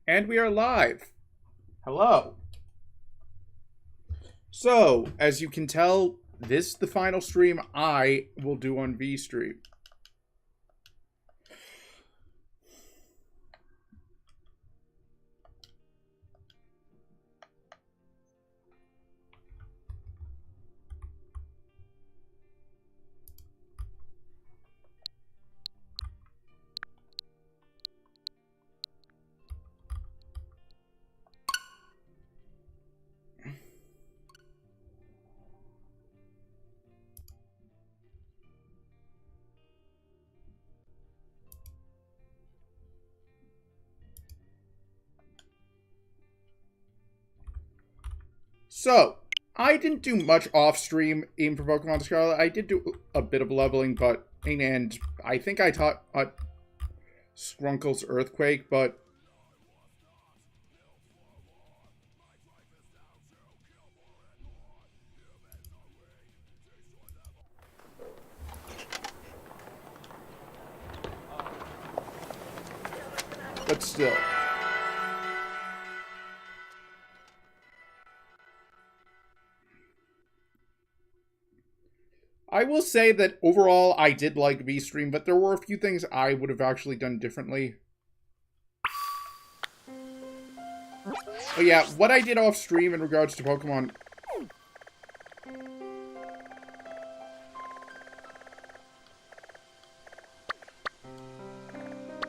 And we are live. Hello. So, as you can tell, this is the final stream I will do on VStream. So, I didn't do much off-stream aim for Pokemon Scarlet. I did do a bit of leveling, and I think I taught Skrunkle's Earthquake, but still. I will say that overall I did like VStream, but there were a few things I would have actually done differently. But yeah, what I did off stream in regards to Pokemon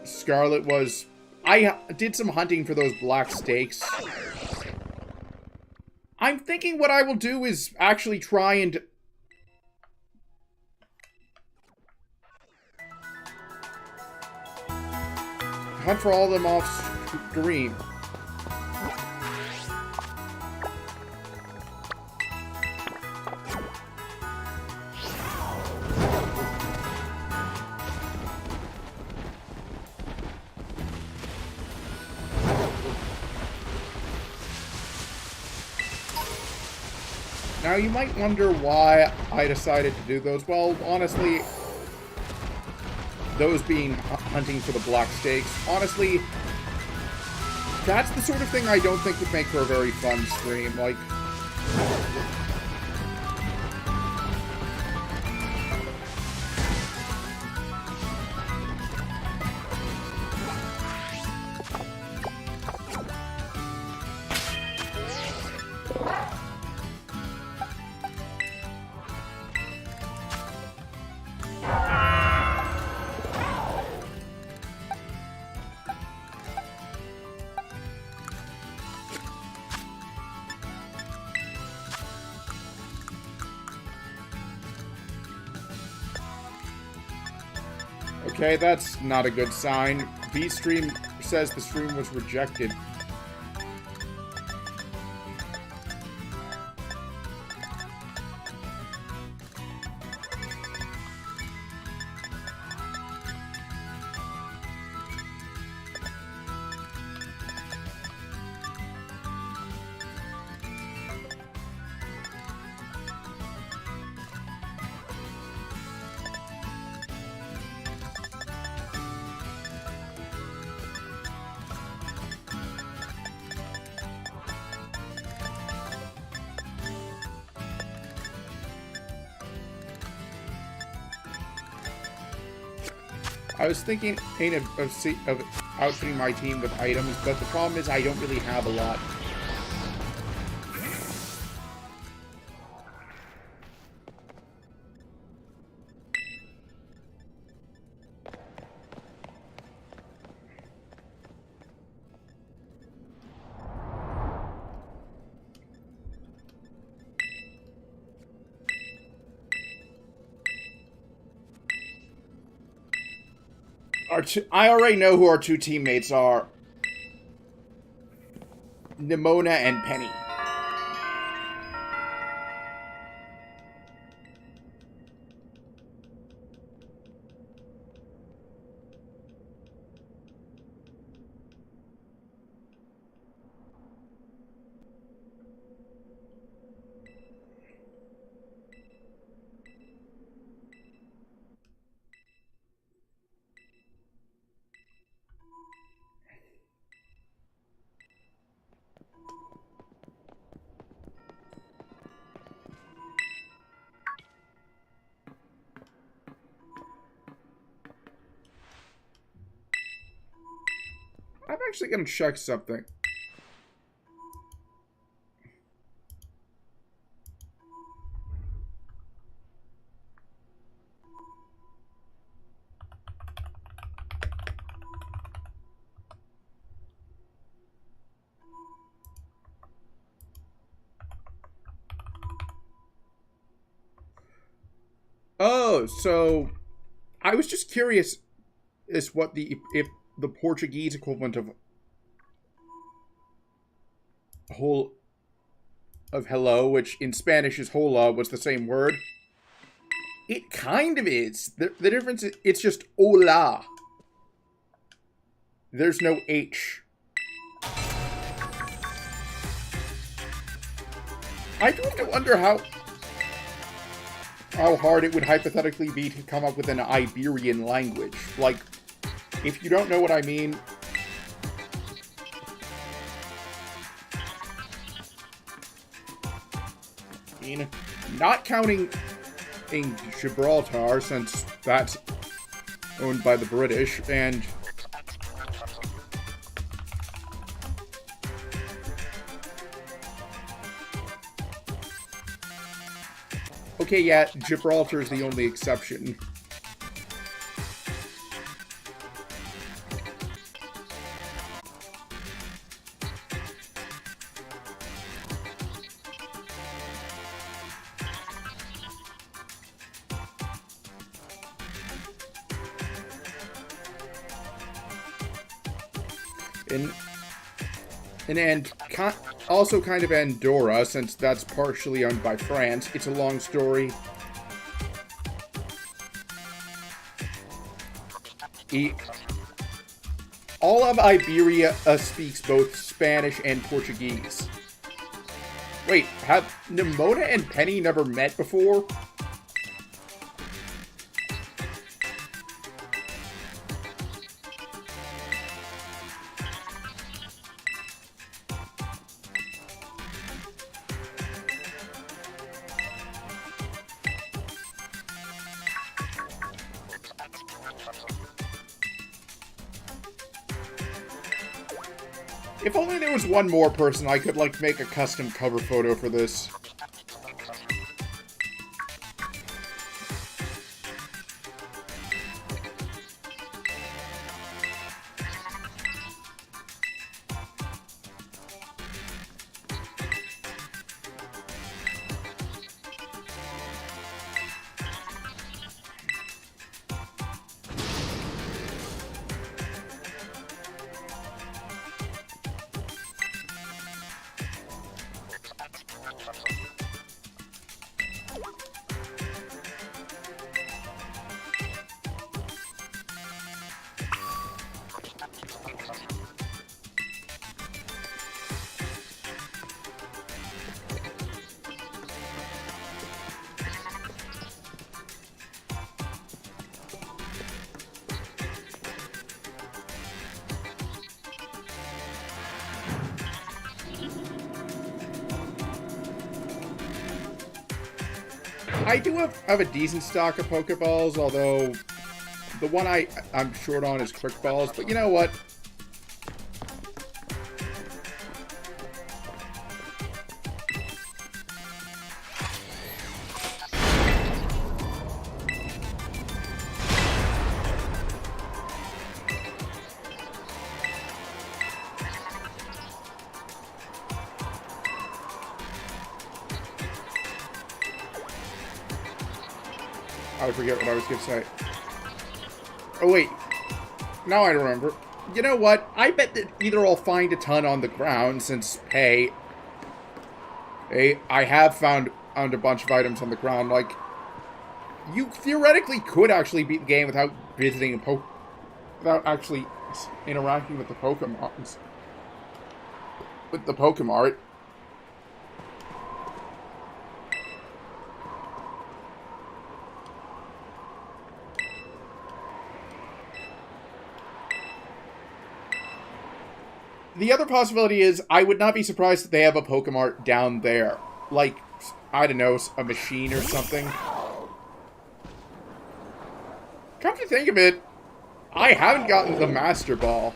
Scarlet was I did some hunting for those black stakes. I'm thinking what I will do is actually try and hunt for all of them off stream. Now, you might wonder why I decided to do those. Well, honestly, those being hunting for the black stakes, honestly, that's the sort of thing I don't think would make for a very fun stream. Like, okay, that's not a good sign. VStream says the stream was rejected. I was thinking of outfitting my team with items, but the problem is I don't really have a lot. I already know who our two teammates are. Nimona and Penny. actually gonna check something. Oh, so I was just curious as what if the Portuguese equivalent of hello, which in Spanish is hola, was the same word. It kind of is. The difference is it's just hola. There's no H. I do have to wonder how hard it would hypothetically be to come up with an Iberian language. Like, if you don't know what I mean... Not counting in Gibraltar, since that's owned by the British, and... Okay, yeah, Gibraltar is the only exception. And also kind of Andorra, since that's partially owned by France. It's a long story. All of Iberia speaks both Spanish and Portuguese. Wait, have Nimona and Penny never met before? If only there was one more person I could, like, make a custom cover photo for this. I do have a decent stock of Pokeballs, although the one I'm short on is Quick Balls, but you know what? I forget what I was going to say. Oh, wait. Now I remember. You know what? I bet that either I'll find a ton on the ground, since, hey, I have found a bunch of items on the ground. Like, you theoretically could actually beat the game without visiting without actually interacting with the Pokemons. With the Pokemart. The other possibility is, I would not be surprised if they have a Pokemart down there. Like, I don't know, a machine or something. Come to think of it, I haven't gotten the Master Ball.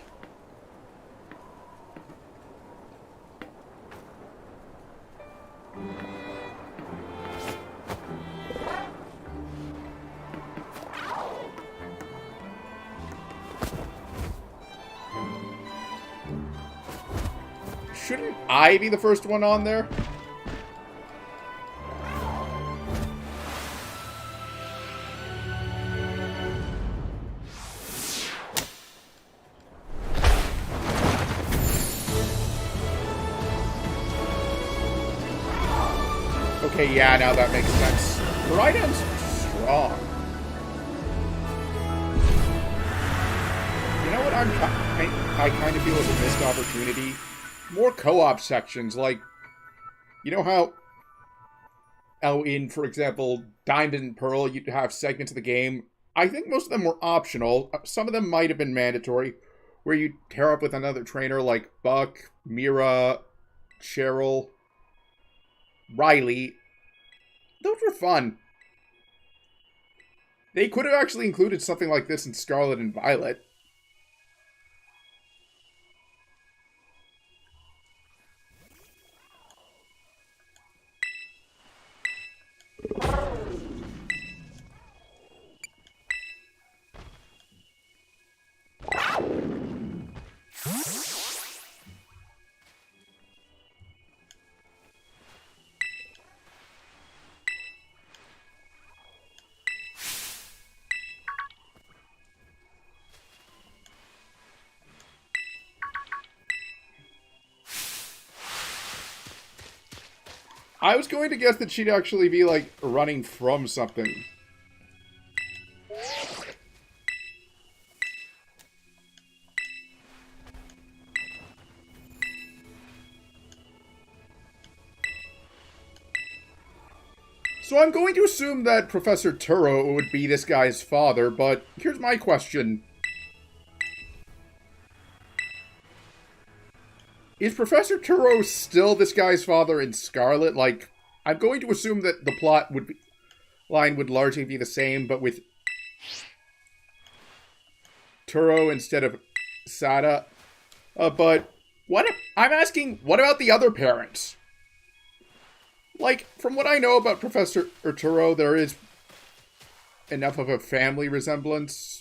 Shouldn't I be the first one on there? Okay, yeah, now that makes sense. Koraidon's strong. You know what I kind of feel is a missed opportunity? More co-op sections, like, you know how in, for example, Diamond and Pearl, you'd have segments of the game. I think most of them were optional. Some of them might have been mandatory, where you pair up with another trainer like Buck, Mira, Cheryl, Riley. Those were fun. They could have actually included something like this in Scarlet and Violet. I was going to guess that she'd actually be, like, running from something. So I'm going to assume that Professor Turo would be this guy's father, but here's my question. Is Professor Turo still this guy's father in Scarlet? Like, I'm going to assume that the plot line would largely be the same, but with Turo instead of Sada. But I'm asking, what about the other parents? Like, from what I know about Professor Turo, there is enough of a family resemblance.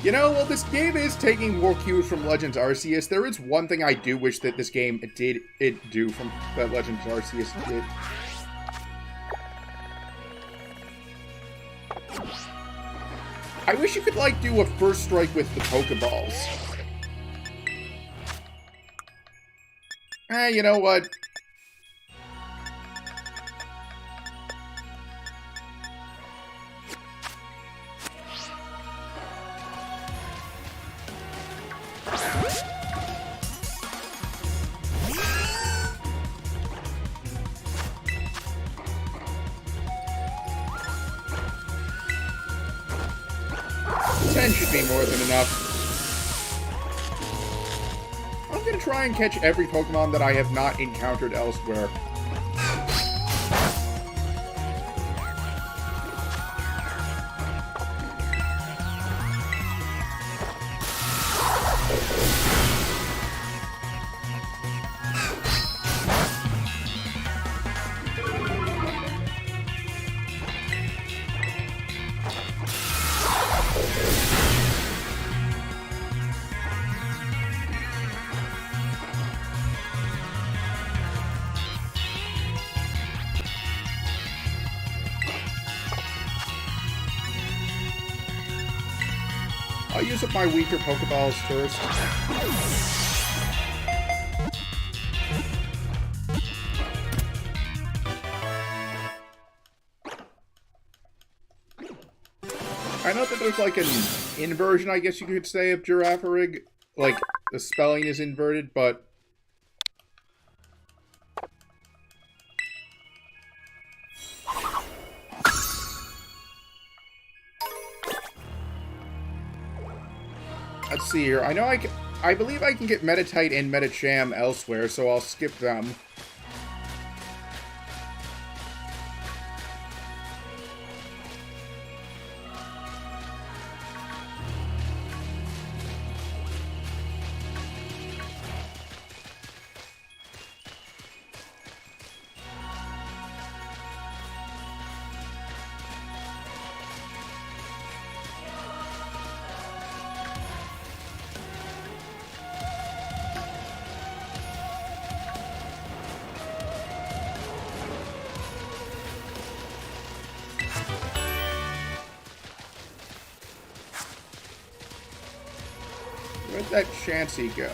You know, while this game is taking more cues from Legends Arceus, there is one thing I do wish that this game did do from that Legends Arceus did. I wish you could, like, do a first strike with the Pokeballs. You know what? Should be more than enough. I'm gonna try and catch every Pokemon that I have not encountered elsewhere. I'll use up my weaker Pokeballs first. I know that there's like an inversion, I guess you could say, of Girafarig. Like, the spelling is inverted, but... Let's see here. I know I believe I can get Metatite and Metacham elsewhere, so I'll skip them. that Chansey go?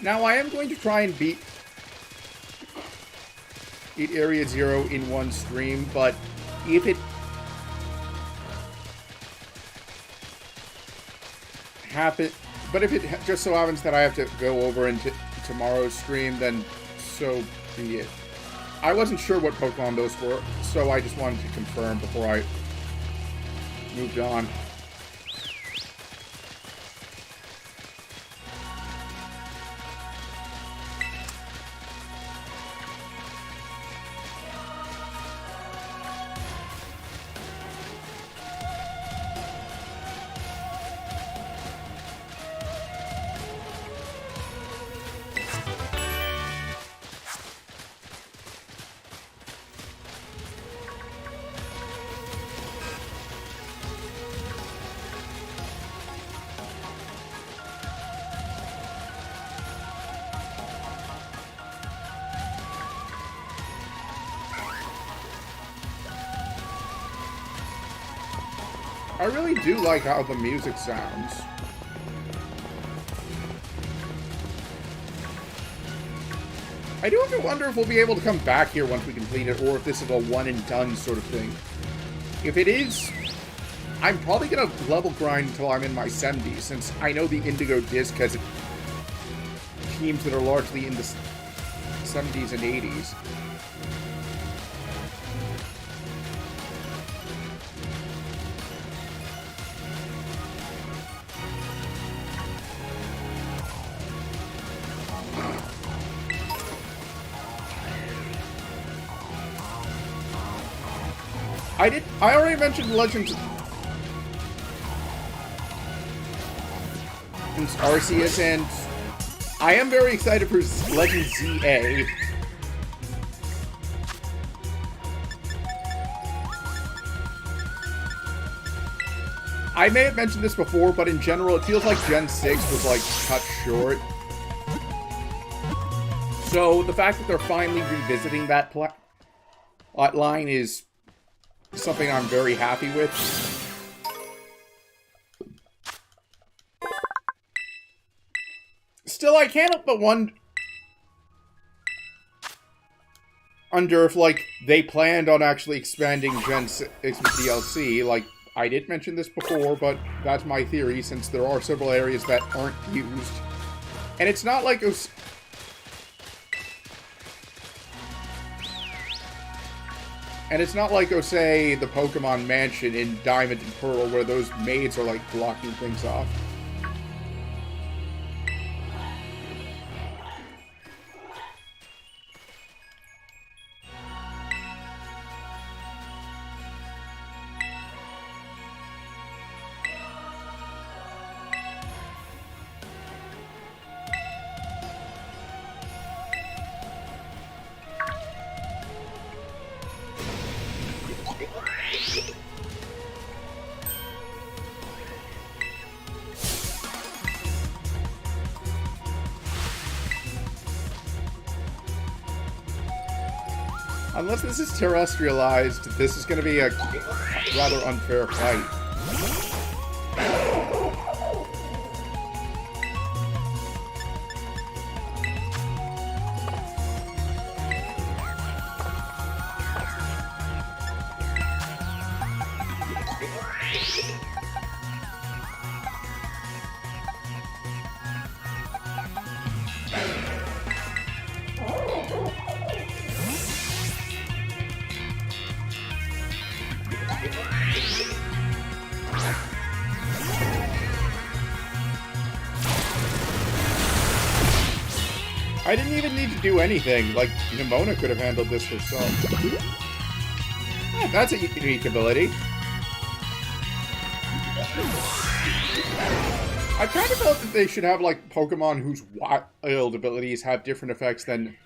Now, I am going to try and beat Area 0 in one stream, but if it just so happens that I have to go over into tomorrow's stream, then so be it. I wasn't sure what Pokemon those were, so I just wanted to confirm before I moved on. I really do like how the music sounds. I do have to wonder if we'll be able to come back here once we complete it, or if this is a one and done sort of thing. If it is, I'm probably going to level grind until I'm in my 70s, since I know the Indigo Disc has teams that are largely in the 70s and 80s. I already mentioned Legends and Arceus, and I am very excited for Legends ZA. I may have mentioned this before, but in general, it feels like Gen 6 was, like, cut short. So, the fact that they're finally revisiting that plot line is something I'm very happy with. Still, I can't help but wonder if, like, they planned on actually expanding Gen 6 DLC. Like, I did mention this before, but that's my theory, since there are several areas that aren't used. And it's not like it was... And it's not like, say, the Pokemon Mansion in Diamond and Pearl, where those maids are, like, blocking things off. Unless this is terrestrialized, this is going to be a rather unfair fight. I didn't even need to do anything. Like, Nimona could have handled this herself. Yeah, that's a unique ability. I kind of felt that they should have, like, Pokemon whose wild abilities have different effects than...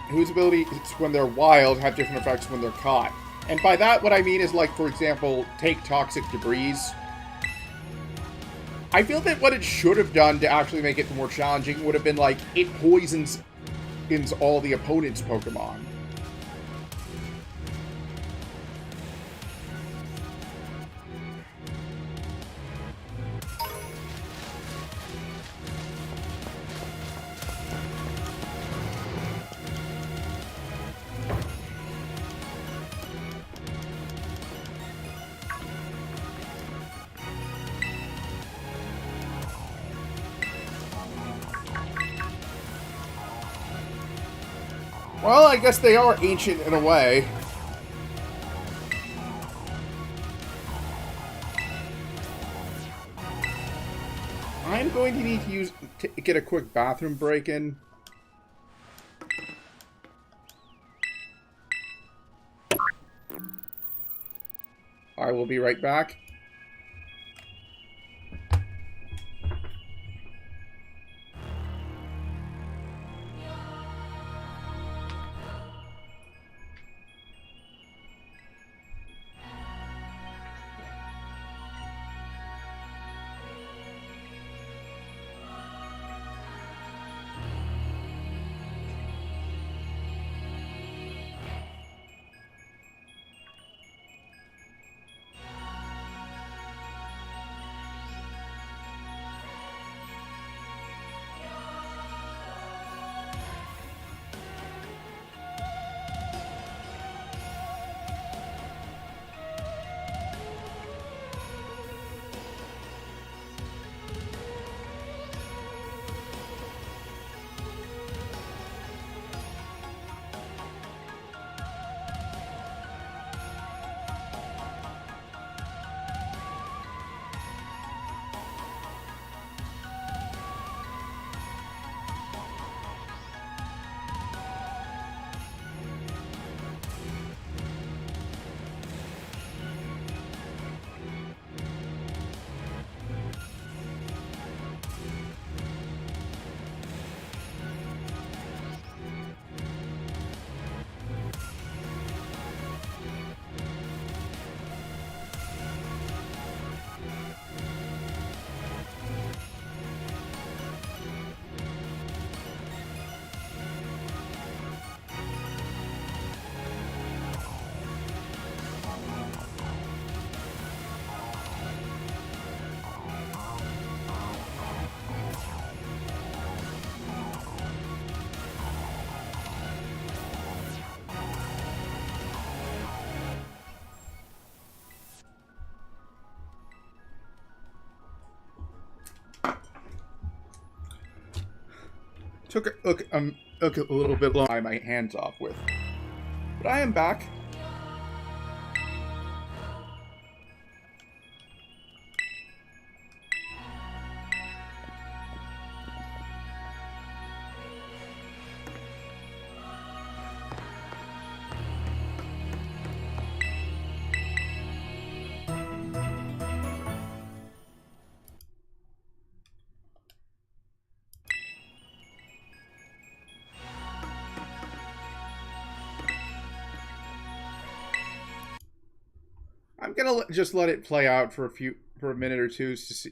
whose abilities, when they're wild, have different effects when they're caught. And by that, what I mean is, like, for example, take Toxic Debris. I feel that what it should have done to actually make it more challenging would have been, like, it poisons all the opponent's Pokemon. Well, I guess they are ancient in a way. I'm going to need to get a quick bathroom break in. I will be right back. Took a little bit long to tie my hands off with. But I am back. I'm gonna just let it play out for a minute or two to see.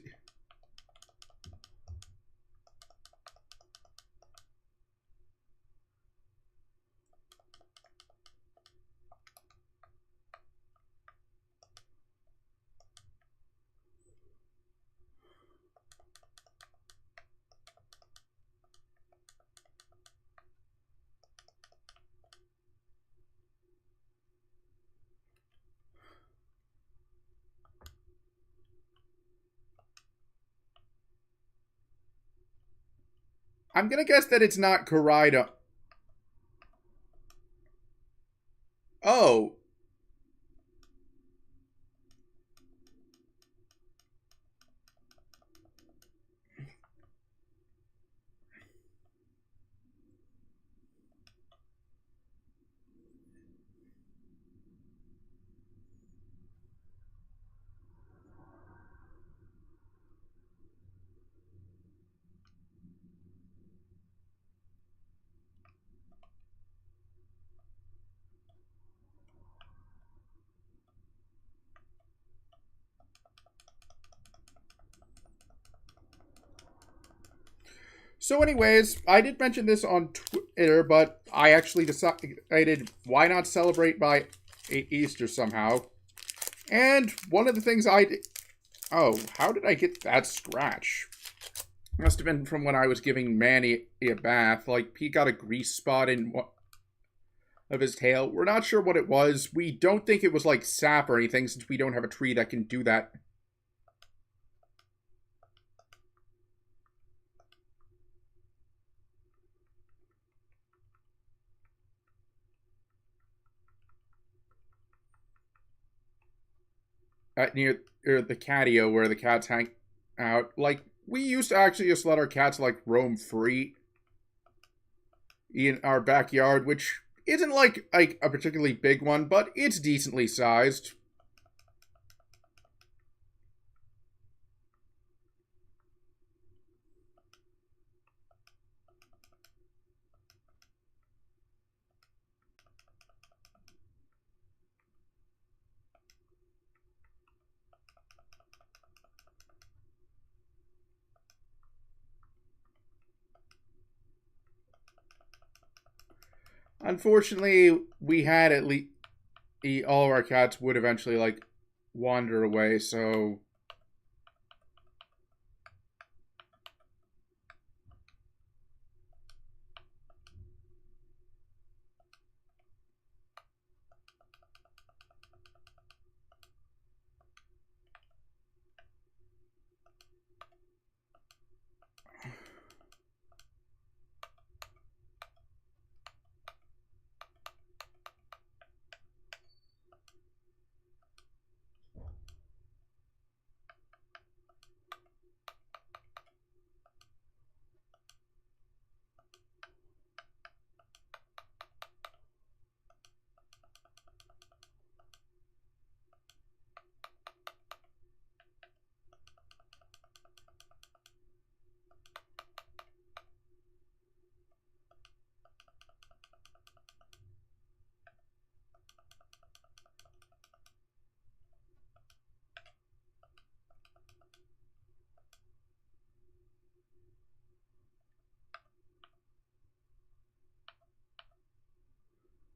I'm gonna guess that it's not Koraida. Oh. So anyways, I did mention this on Twitter, but I actually decided why not celebrate by Easter somehow. And one of the things I did... Oh, how did I get that scratch? Must have been from when I was giving Manny a bath. Like, he got a grease spot in one of his tail. We're not sure what it was. We don't think it was like sap or anything, since we don't have a tree that can do that. Near the catio where the cats hang out. Like, we used to actually just let our cats, like, roam free in our backyard, which isn't like a particularly big one, but it's decently sized. Unfortunately, we had at least all of our cats would eventually, like, wander away, so...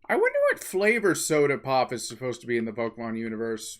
I wonder what flavor Soda Pop is supposed to be in the Pokemon universe.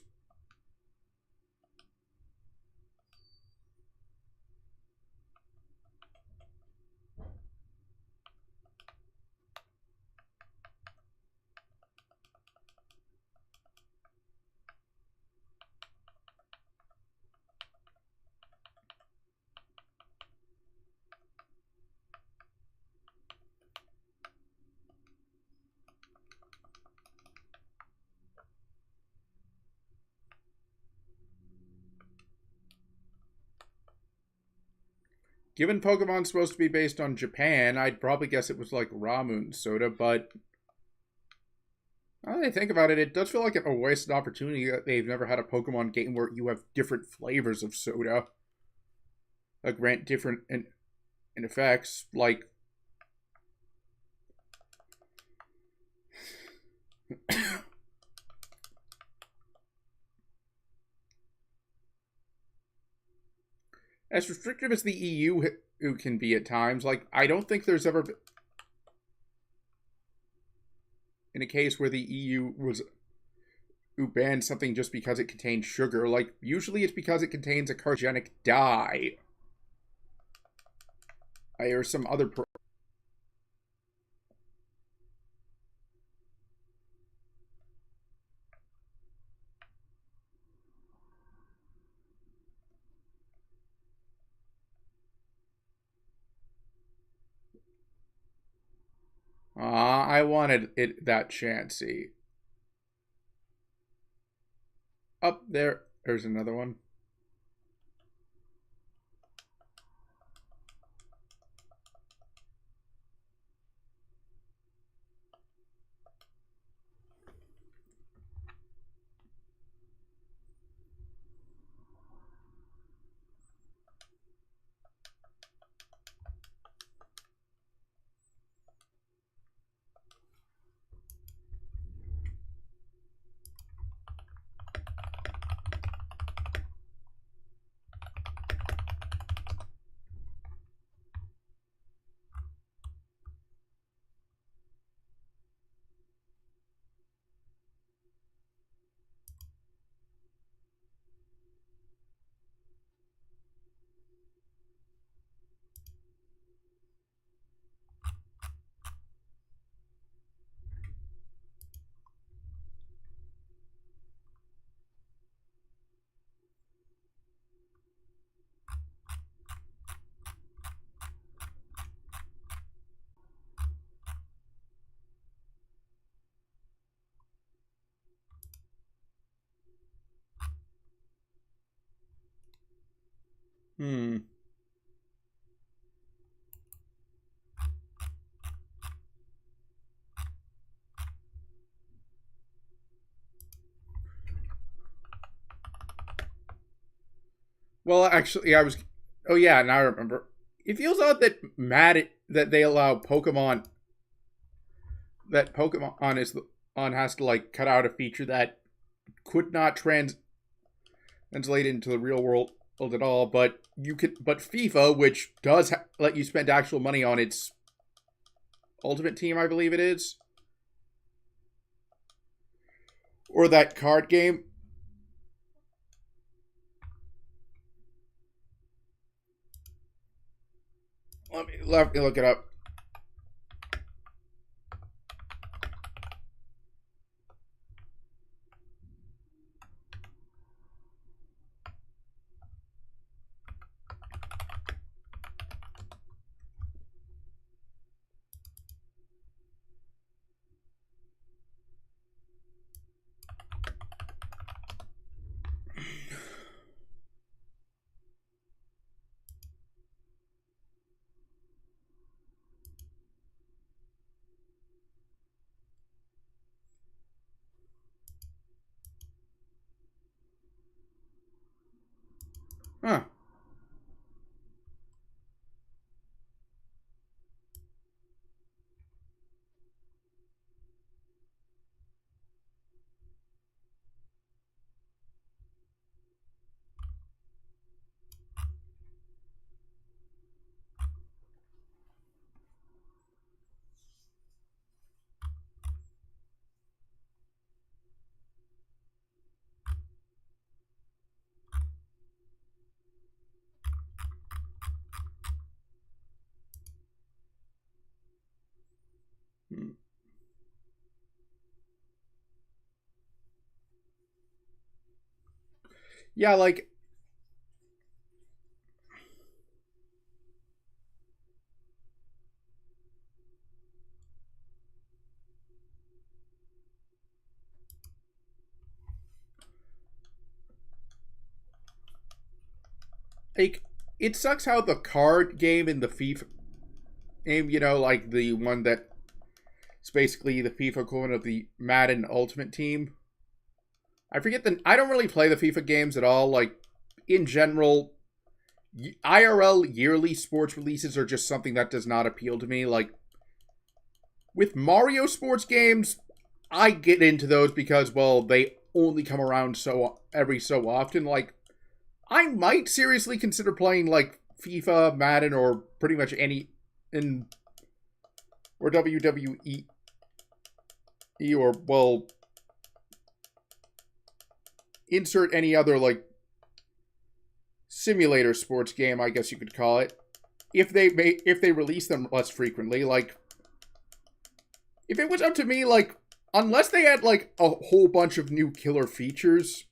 Given Pokemon's supposed to be based on Japan, I'd probably guess it was like Ramen soda, but now that I think about it, it does feel like a wasted opportunity that they've never had a Pokemon game where you have different flavors of soda that grant different in effects. Like, as restrictive as the EU can be at times, like, I don't think there's ever been in a case where the EU was who banned something just because it contains sugar. Like, usually it's because it contains a carcinogenic dye. Or some other I wanted it that Chansey. Up there, there's another one. Hmm. Well, actually, I was. Oh yeah, now I remember. It feels odd that that they allow Pokemon that Pokemon is on has to like cut out a feature that could not translate into the real world at all. But you could. But FIFA, which does let you spend actual money on its Ultimate Team, I believe it is, or that card game. Let me look it up. Huh. Yeah, like it sucks how the card game in the FIFA game, like the one that it's basically the FIFA equivalent of the Madden Ultimate Team. I don't really play the FIFA games at all. Like in general, IRL yearly sports releases are just something that does not appeal to me. Like with Mario sports games, I get into those because well, they only come around every so often. Like I might seriously consider playing like FIFA, Madden, or pretty much any or WWE or well insert any other like simulator sports game, I guess you could call it. If they release them less frequently, like if it was up to me, like unless they had like a whole bunch of new killer features,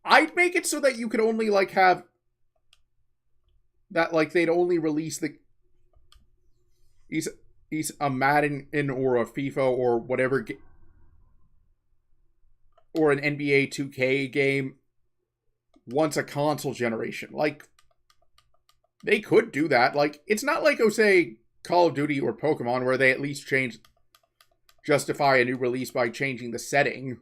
I'd make it so that you could only like have that like they'd only release these a Madden or a FIFA or whatever or an NBA 2K game once a console generation. Like they could do that. Like it's not like say Call of Duty or Pokemon where they at least justify a new release by changing the setting.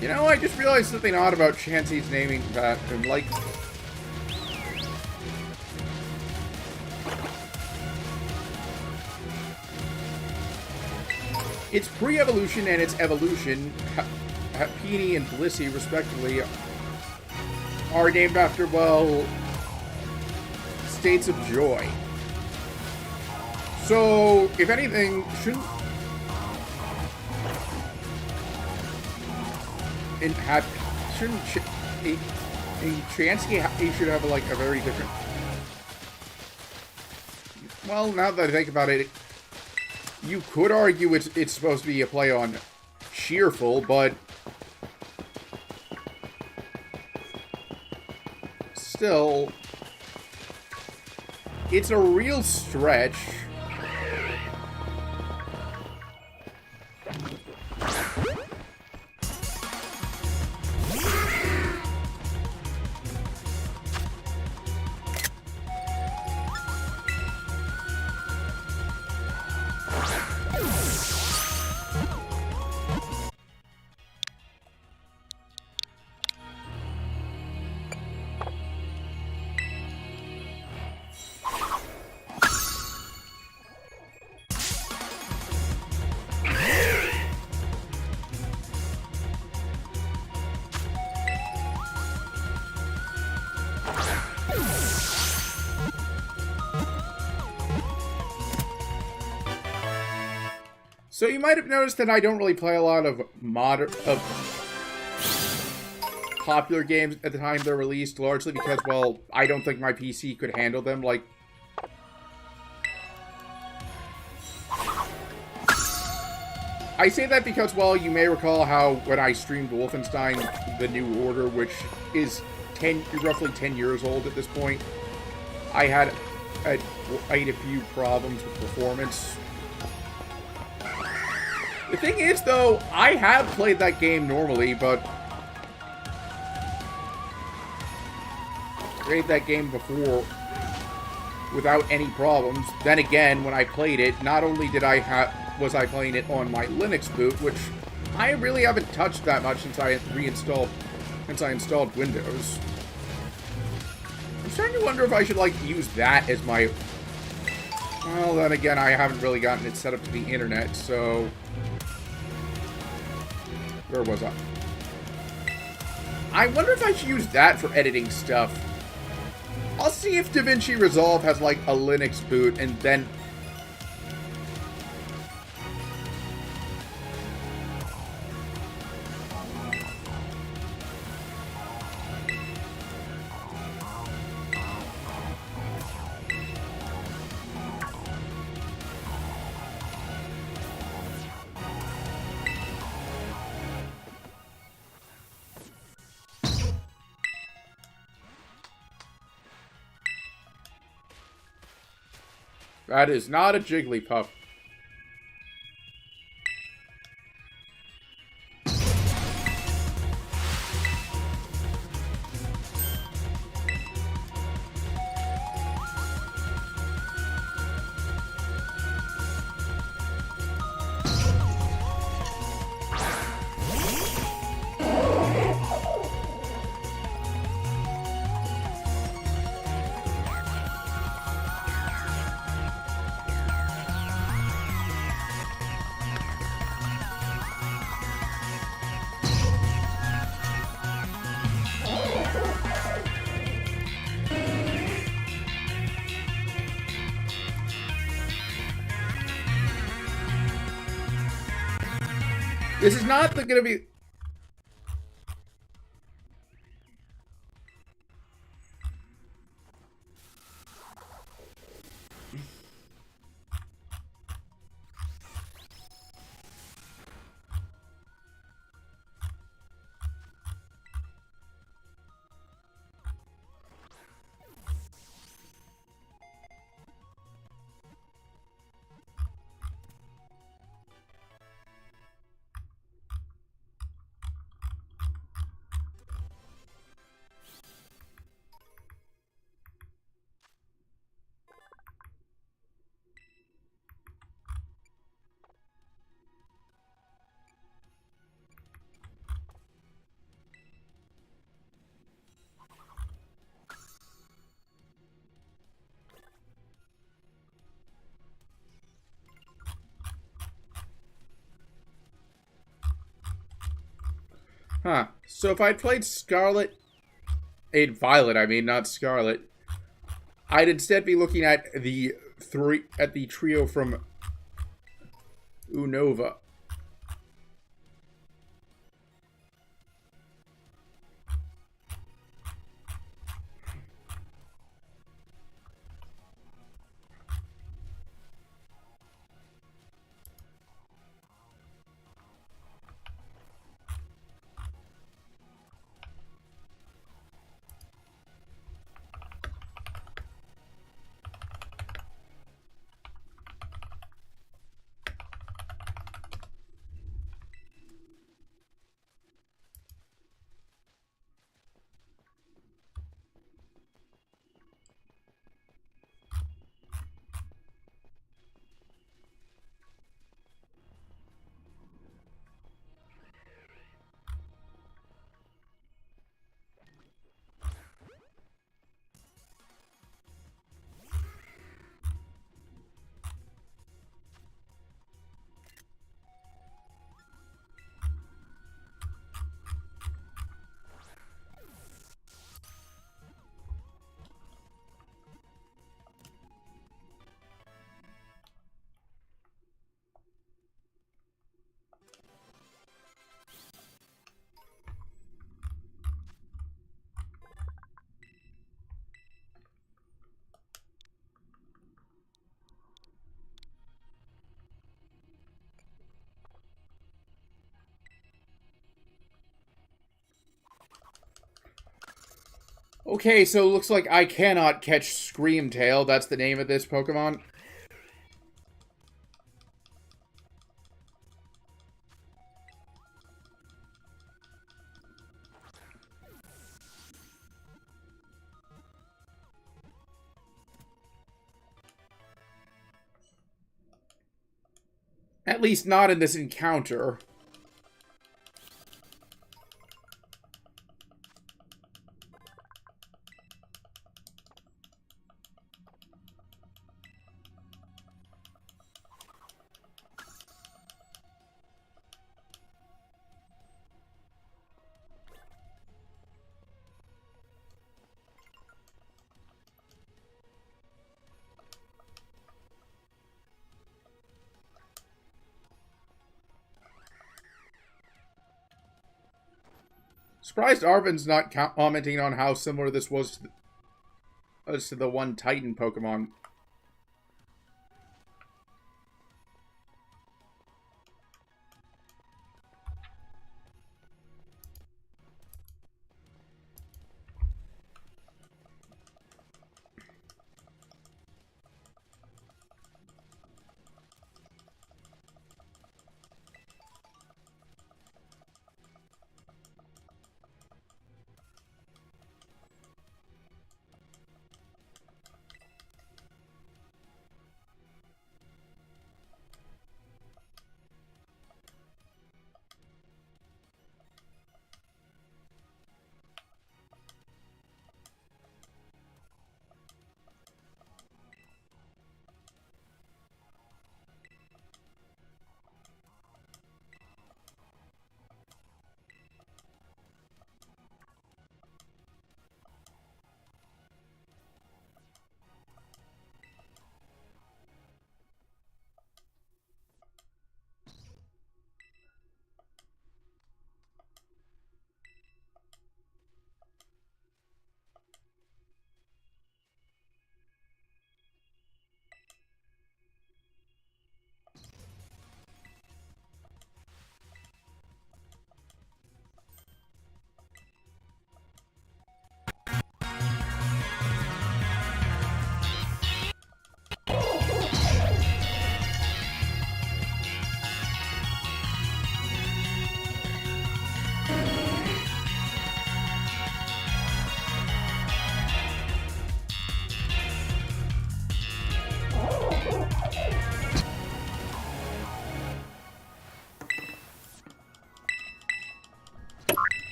You know, I just realized something odd about Chansey's naming that, and like... Its pre-evolution and its evolution Peony and Blissey, respectively, are named after, well, states of joy. So, if anything, shouldn't Chansky, he should have like a very different. Well, now that I think about it, you could argue it's supposed to be a play on cheerful, but still, it's a real stretch. So you might have noticed that I don't really play a lot of popular games at the time they're released, largely because, well, I don't think my PC could handle them. Like, I say that because, well, you may recall how when I streamed Wolfenstein: The New Order, which is roughly 10 years old at this point, I had a few problems with performance. The thing is, though, I have played that game normally, but played that game before without any problems. Then again, when I played it, not only was I playing it on my Linux boot, which I really haven't touched that much since I installed Windows. I'm starting to wonder if I should, like, use that as my... Well, then again, I haven't really gotten it set up to the internet, so... Where was I? I wonder if I should use that for editing stuff. I'll see if DaVinci Resolve has, like, a Linux boot, and then... That is not a Jigglypuff. This is not gonna be... Huh. So if I'd played Scarlet... Violet, I mean, not Scarlet. I'd instead be looking at the trio from Unova. Okay, so it looks like I cannot catch Screamtail. That's the name of this Pokemon. At least not in this encounter. Surprised Arvin's not commenting on how similar this was to the one Titan Pokemon.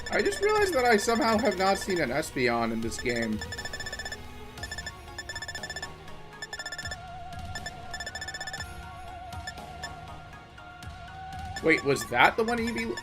I just realized that I somehow have not seen an Espeon in this game. Wait, was that the one Eevee?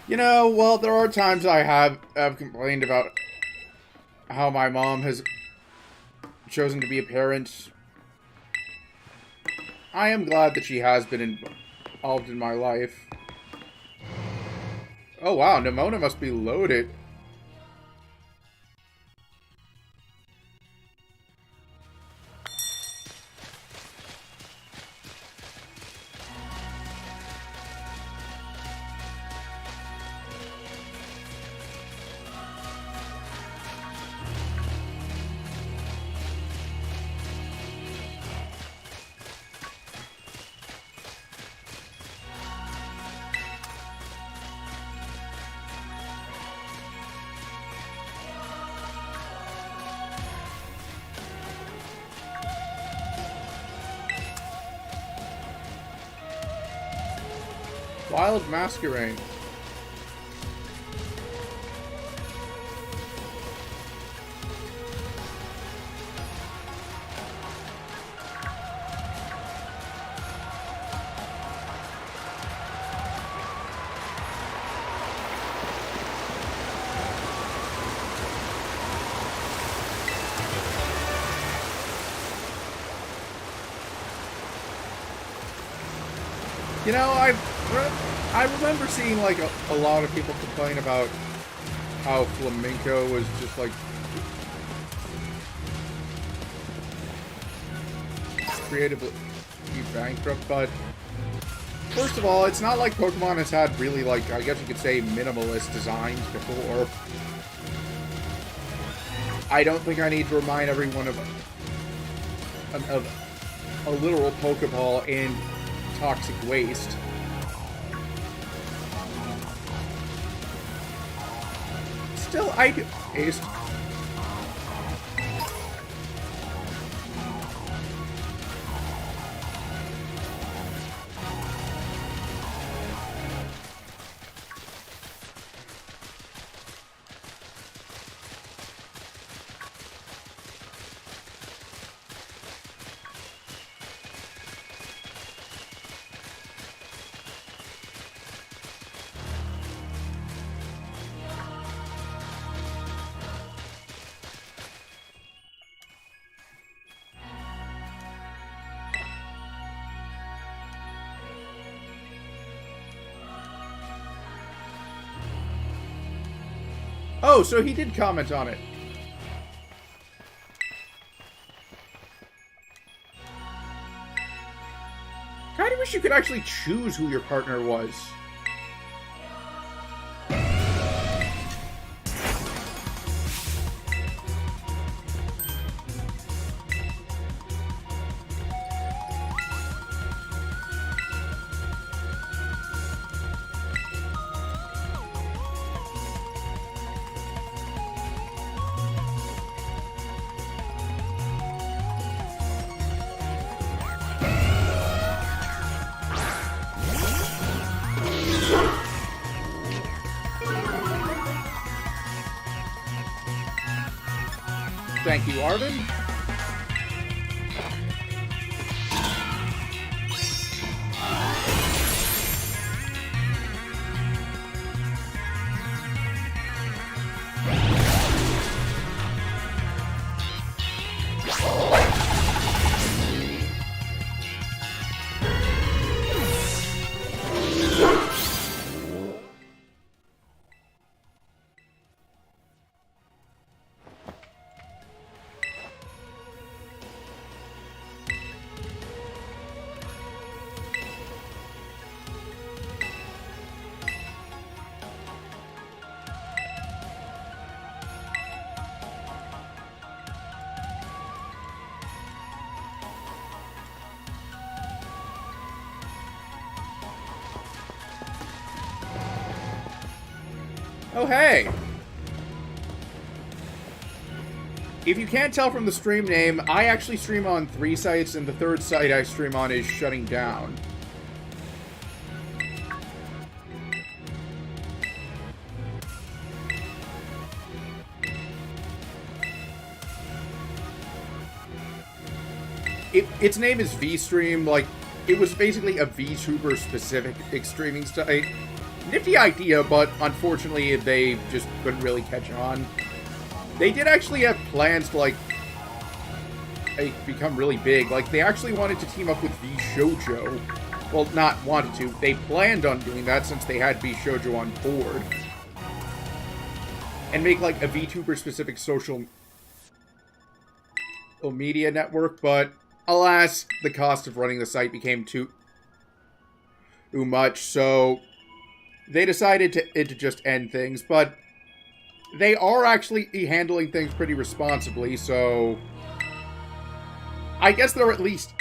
You know, well, there are times I have complained about how my mom has chosen to be a parent. I am glad that she has been involved in my life. Oh wow, Nimona must be loaded. Wild Masquerade. You know, I remember seeing like a lot of people complain about how Flamenco was just like creatively bankrupt, but first of all, it's not like Pokemon has had really, like, I guess you could say minimalist designs before. I don't think I need to remind everyone of a literal Pokeball and toxic waste. Still, I do. Ace. Oh, so he did comment on it. Kinda wish you could actually choose who your partner was. Thank you, Arvin. Oh, hey! If you can't tell from the stream name, I actually stream on 3 sites, and the 3rd site I stream on is shutting down. Its name is VStream. Like, it was basically a VTuber specific streaming site. Nifty idea, but unfortunately they just couldn't really catch on. They did actually have plans to, like, become really big. Like, they actually wanted to team up with VShojo. Well, not wanted to. They planned on doing that since they had VShojo on board. And make, like, a VTuber-specific social media network, but alas, the cost of running the site became too much, so they decided to just end things, but they are actually handling things pretty responsibly, so I guess they're at least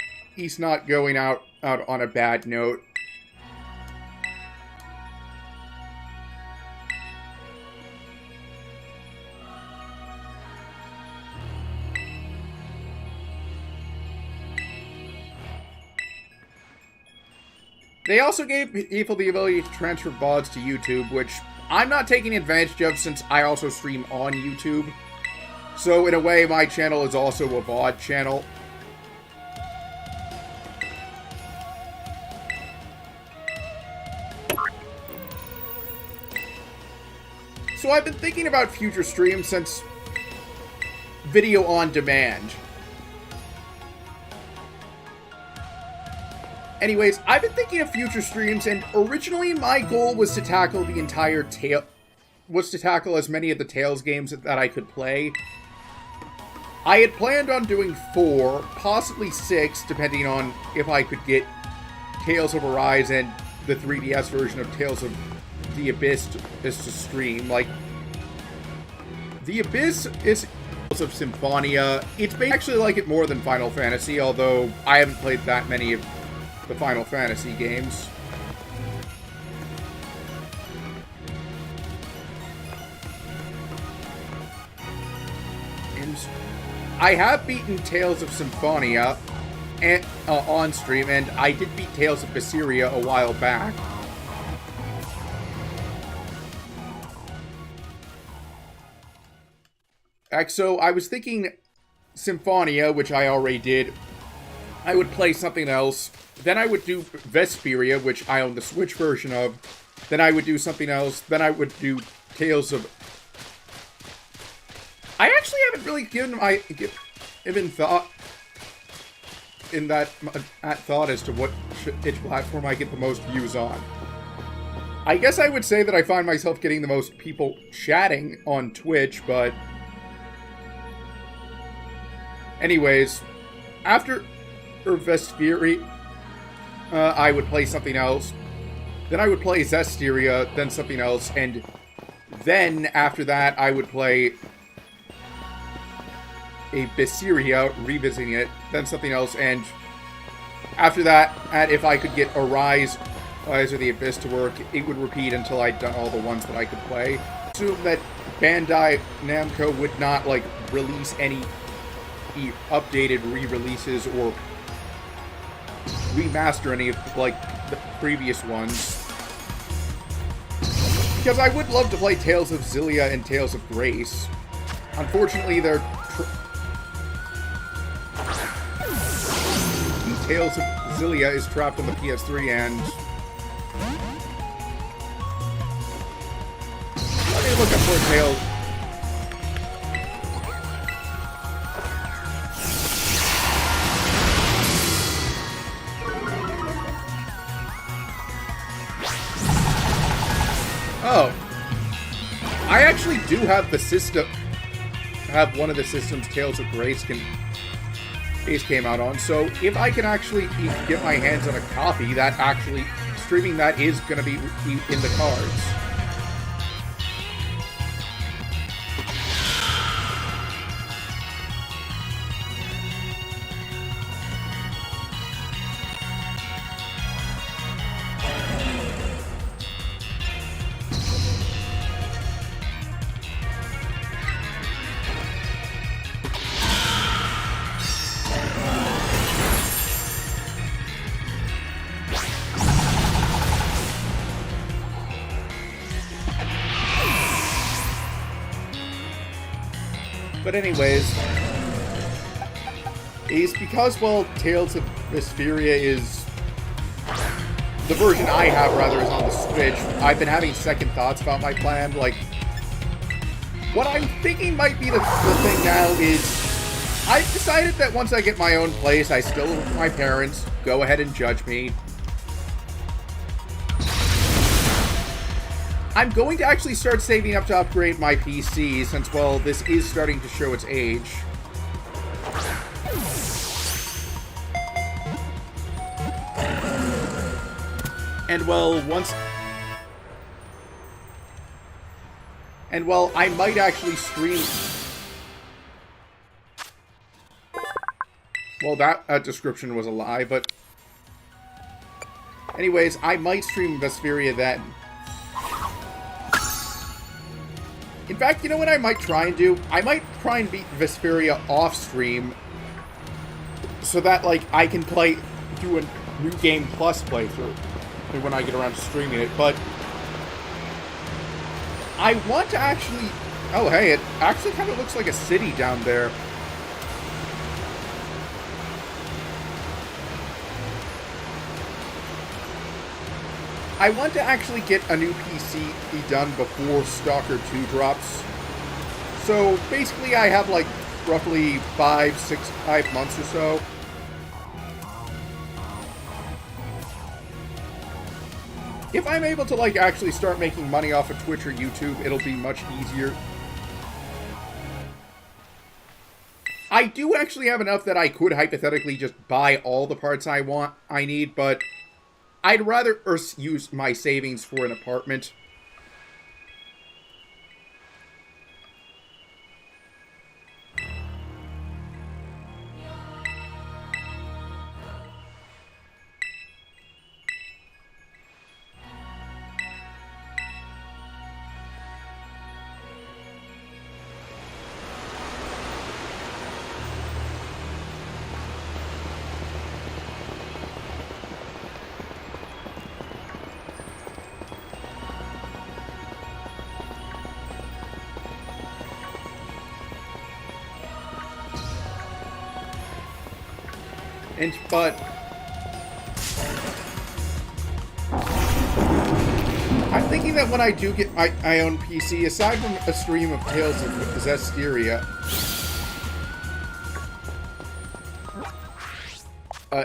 not going out on a bad note. They also gave people the ability to transfer VODs to YouTube, which I'm not taking advantage of since I also stream on YouTube. So in a way, my channel is also a VOD channel. So I've been thinking about future streams since video on demand. Anyways, I've been thinking of future streams, and originally my goal was to tackle the entire as many of the Tales games that I could play. I had planned on doing 4, possibly 6, depending on if I could get Tales of Arise and the 3DS version of Tales of the Abyss to stream. Like, the Abyss is Tales of Symphonia. It's actually like it more than Final Fantasy, although I haven't played that many of the Final Fantasy games. And I have beaten Tales of Symphonia and, on stream, and I did beat Tales of Berseria a while back. So I was thinking Symphonia, which I already did. I would play something else. Then I would do Vesperia, which I own the Switch version of. Then I would do something else. Then I would do Tales of... I actually haven't really given thought as to which platform I get the most views on. I guess I would say that I find myself getting the most people chatting on Twitch, but... Anyways, after Vesperia, I would play something else. Then I would play Zestiria, then something else, and then after that I would play a Berseria, revisiting it, then something else, and after that, if I could get Rise of the Abyss to work, it would repeat until I'd done all the ones that I could play. Assume that Bandai Namco would not, like, release any updated re-releases or remaster any of, like, the previous ones. Because I would love to play Tales of Xillia and Tales of Grace. Unfortunately, they're Tales of Xillia is trapped on the PS3 and... Let me look up for Tales... Oh. I actually do have the system... have one of the system's Tales of Grace came out on, so if I can actually get my hands on a copy, that actually... streaming that is going to be in the cards. But anyways, is because, well, Tales of Vesperia is... the version I have, rather, is on the Switch. I've been having second thoughts about my plan. Like, what I'm thinking might be the thing now is... I've decided that once I get my own place, I still live with my parents. Go ahead and judge me. I'm going to actually start saving up to upgrade my PC, since, well, this is starting to show its age. And, well, I might actually stream... Well, that description was a lie, but... Anyways, I might stream Vesperia then. In fact, you know what I might try and do? I might try and beat Vesperia off-stream so that, like, I can do a New Game Plus playthrough when I get around to streaming it, but I want to actually... Oh, hey, it actually kind of looks like a city down there. I want to actually get a new PC done before Stalker 2 drops. So, basically, I have, like, roughly 5 months or so. If I'm able to, like, actually start making money off of Twitch or YouTube, it'll be much easier. I do actually have enough that I could hypothetically just buy all the parts I need, but I'd rather use my savings for an apartment. But I'm thinking that when I do get my own PC, aside from a stream of Tales of Zestiria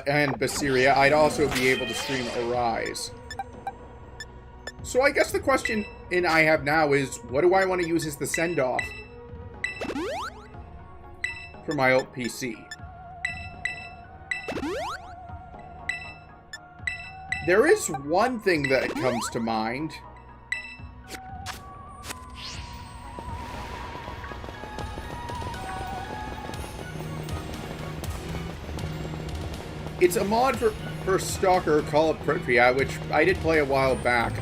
and Vesperia, I'd also be able to stream Arise. So I guess the question I have now is, what do I want to use as the send-off for my old PC? There is one thing that comes to mind. It's a mod for Stalker called Pripyat, which I did play a while back.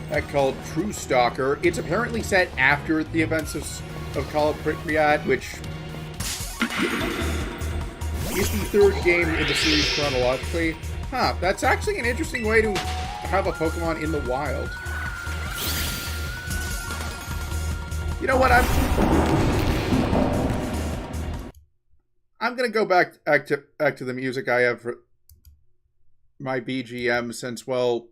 That called True Stalker. It's apparently set after the events of Call of Pripyat, which is the third game in the series chronologically. Huh, that's actually an interesting way to have a Pokemon in the wild. You know what, I'm gonna go back to the music I have for my BGM since, well,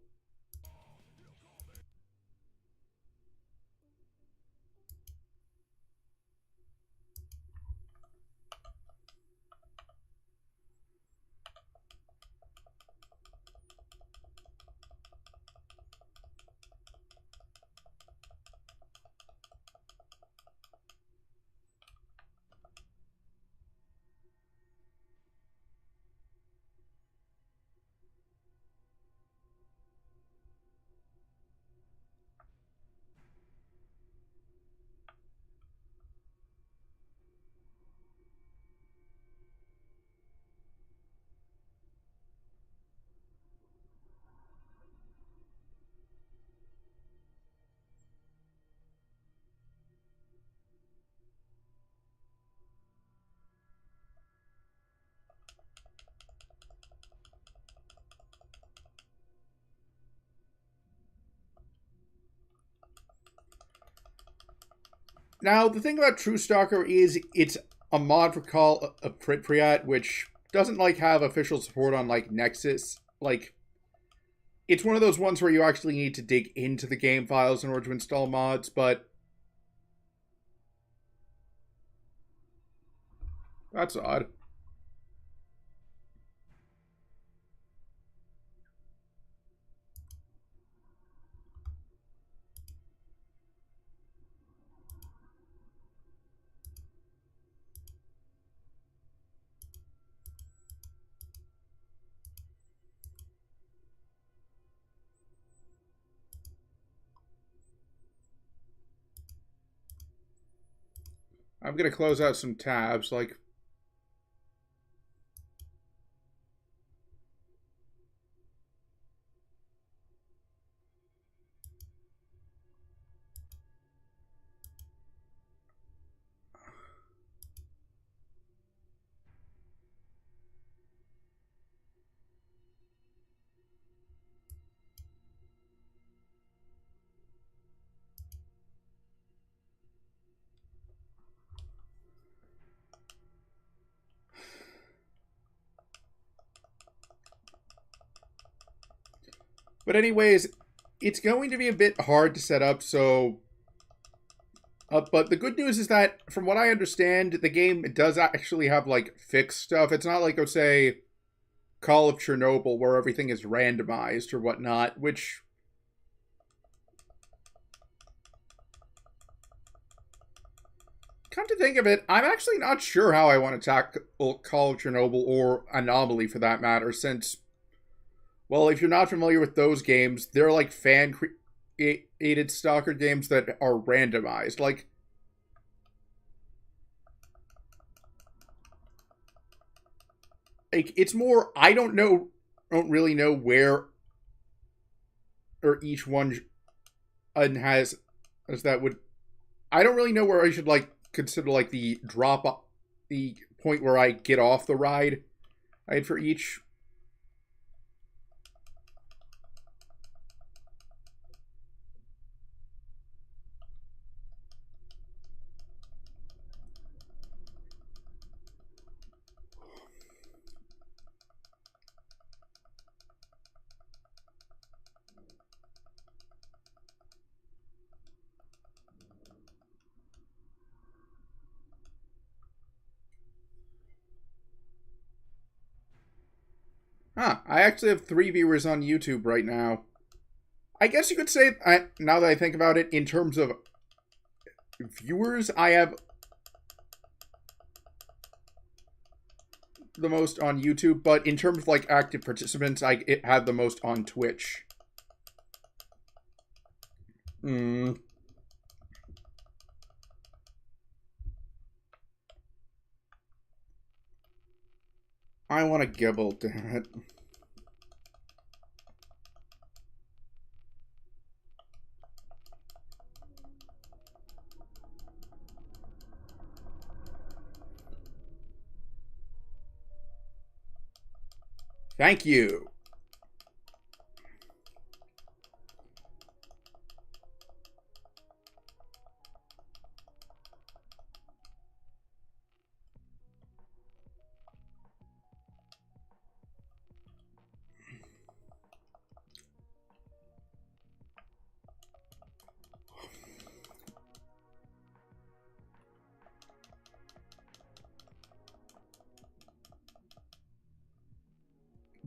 now the thing about True Stalker is it's a mod for Call of Pripyat, which doesn't like have official support on like Nexus. Like, it's one of those ones where you actually need to dig into the game files in order to install mods, but that's odd. I'm gonna close out some tabs, like, but anyways, it's going to be a bit hard to set up, so but the good news is that, from what I understand, the game does actually have, like, fixed stuff. It's not like, go say, Call of Chernobyl, where everything is randomized or whatnot, which, come to think of it, I'm actually not sure how I want to tackle Call of Chernobyl, or Anomaly for that matter, since, well, if you're not familiar with those games, they're like fan-created stalker games that are randomized. Like, it's more, I don't really know where or each one has as that would. I don't really know where I should like consider like the the point where I get off the ride. I had for each. Huh, I actually have 3 viewers on YouTube right now. I guess you could say, now that I think about it, in terms of viewers, I have the most on YouTube, but in terms of like active participants, I have the most on Twitch. Hmm. I want to gibble, damn it. Thank you.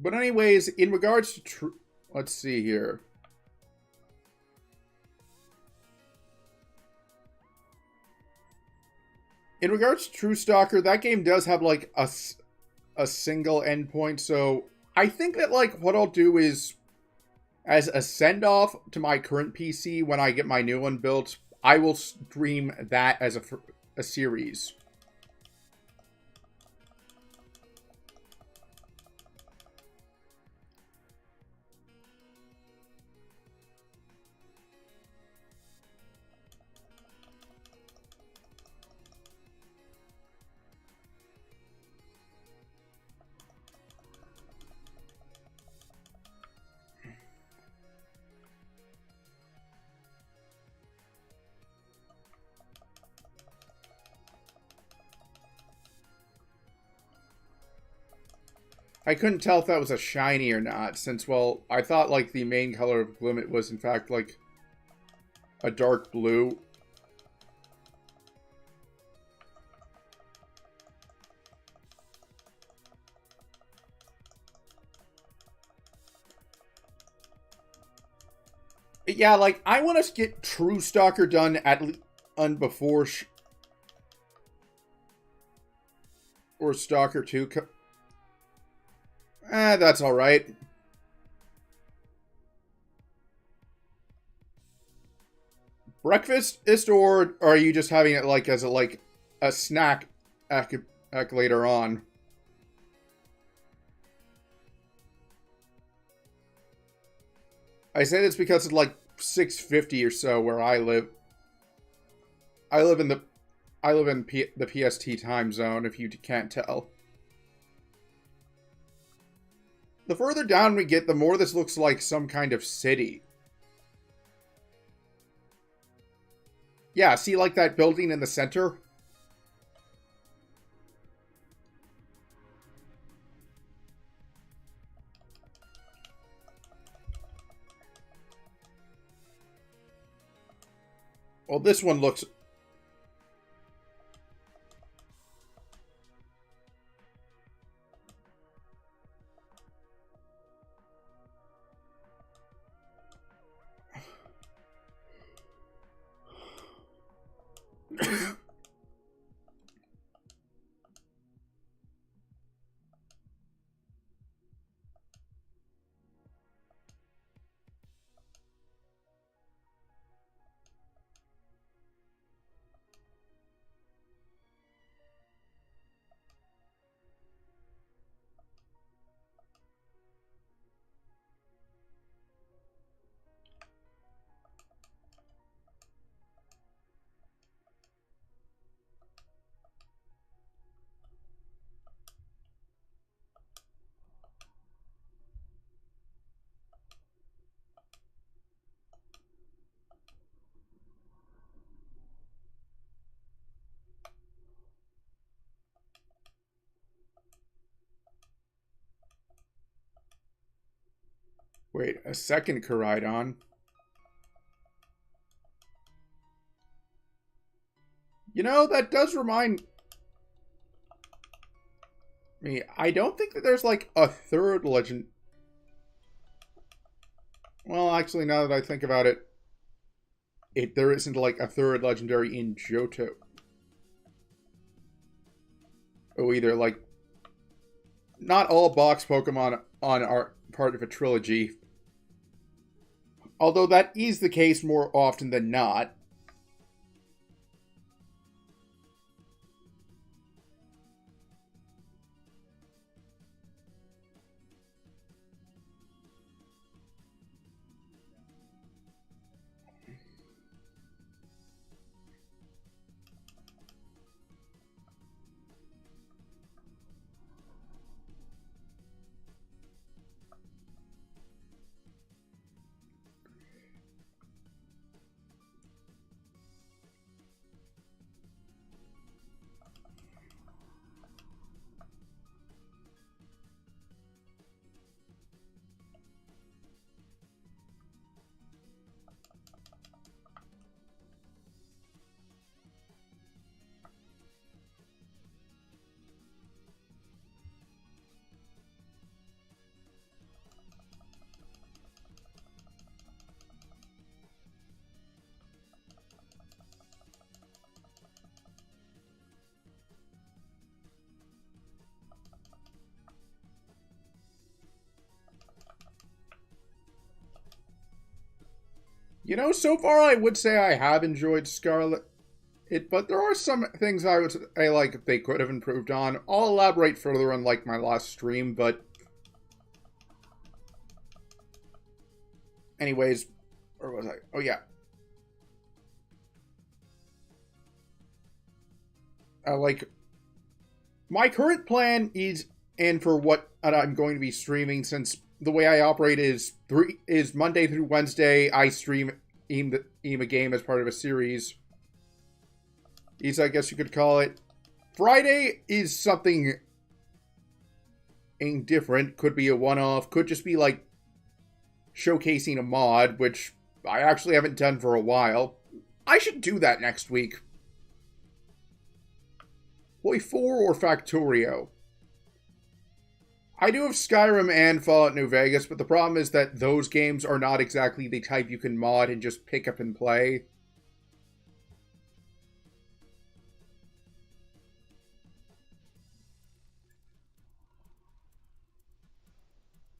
But anyways, in regards to let's see here. In regards to True Stalker, that game does have like a single endpoint, so I think that like what I'll do is, as a send-off to my current PC when I get my new one built, I will stream that as a series. I couldn't tell if that was a shiny or not, since, well, I thought, like, the main color of Glimmet was, in fact, like, a dark blue. Yeah, like, I want to get True Stalker done before or Stalker 2. That's alright. Breakfast, or are you just having it, like, as a snack later on? I say this because it's like 6:50 or so where I live. I live in the the PST time zone, if you can't tell. The further down we get, the more this looks like some kind of city. Yeah, see, like that building in the center? Well, this one looks... Wait, a second Koridon? You know, that does remind me. I don't think that there's, like, a third legend... Well, actually, now that I think about it, there isn't, like, a third legendary in Johto. Oh, either, like... Not all box Pokemon are part of a trilogy. Although that is the case more often than not. You know, so far I would say I have enjoyed Scarlet. But there are some things I would say like they could have improved on. I'll elaborate further on like my last stream, but anyways, where was I? Oh yeah. Like my current plan is, and for what I'm going to be streaming, since the way I operate is Monday through Wednesday I stream aim a game as part of a series. I guess you could call it. Friday is something indifferent. Could be a one-off. Could just be like showcasing a mod, which I actually haven't done for a while. I should do that next week. Play 4 or Factorio. I do have Skyrim and Fallout New Vegas, but the problem is that those games are not exactly the type you can mod and just pick up and play.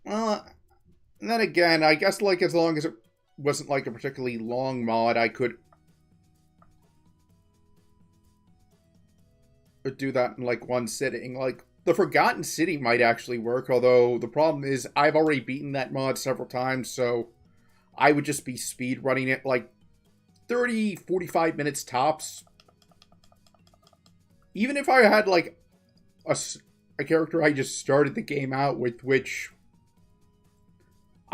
And then again, I guess like as long as it wasn't like a particularly long mod, I could do that in like one sitting. Like the Forgotten City might actually work, although the problem is I've already beaten that mod several times, so I would just be speed running it like 30, 45 minutes tops. Even if I had like a character I just started the game out with, which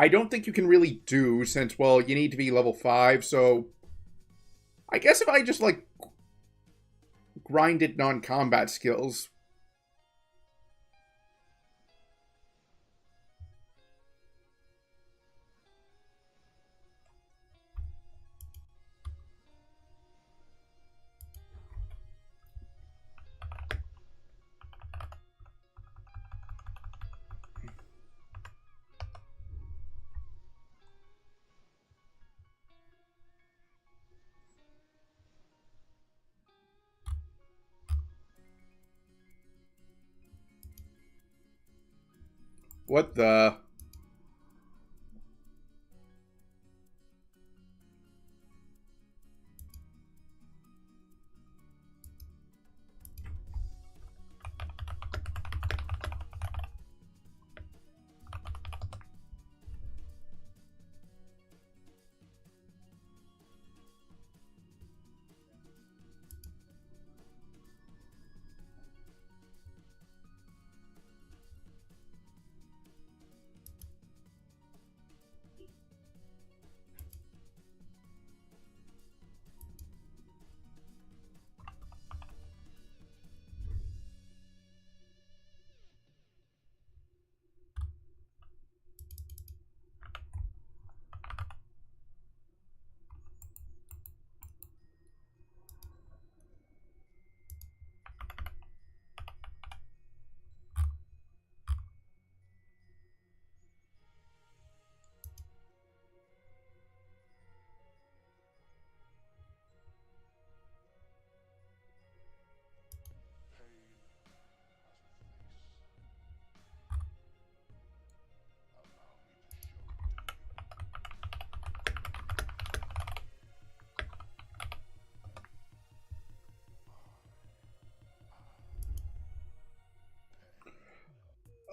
I don't think you can really do, since, well, you need to be level 5, so I guess if I just, like, grinded non-combat skills. What the...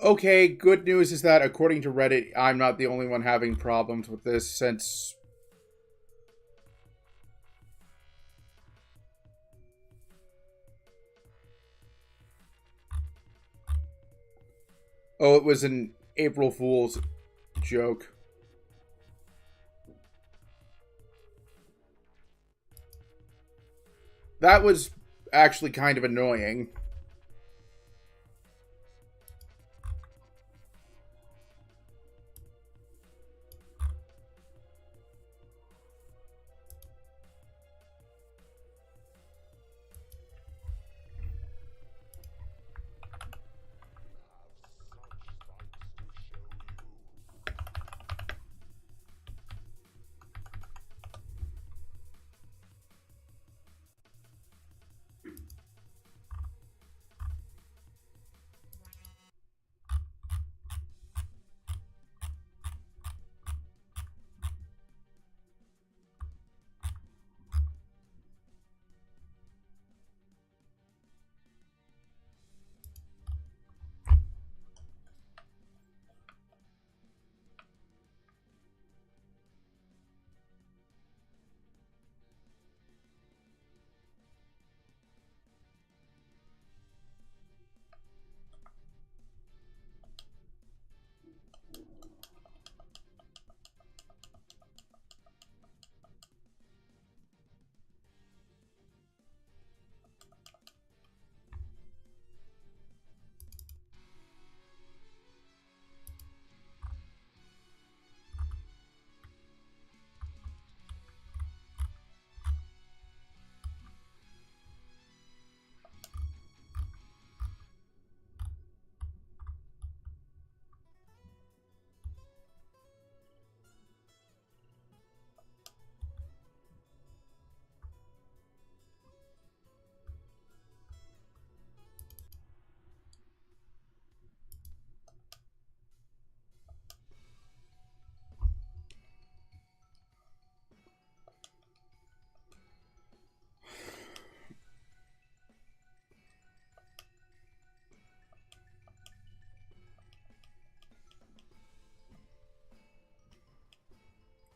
Okay, good news is that according to Reddit, I'm not the only one having problems with this, since... Oh, it was an April Fool's joke. That was actually kind of annoying.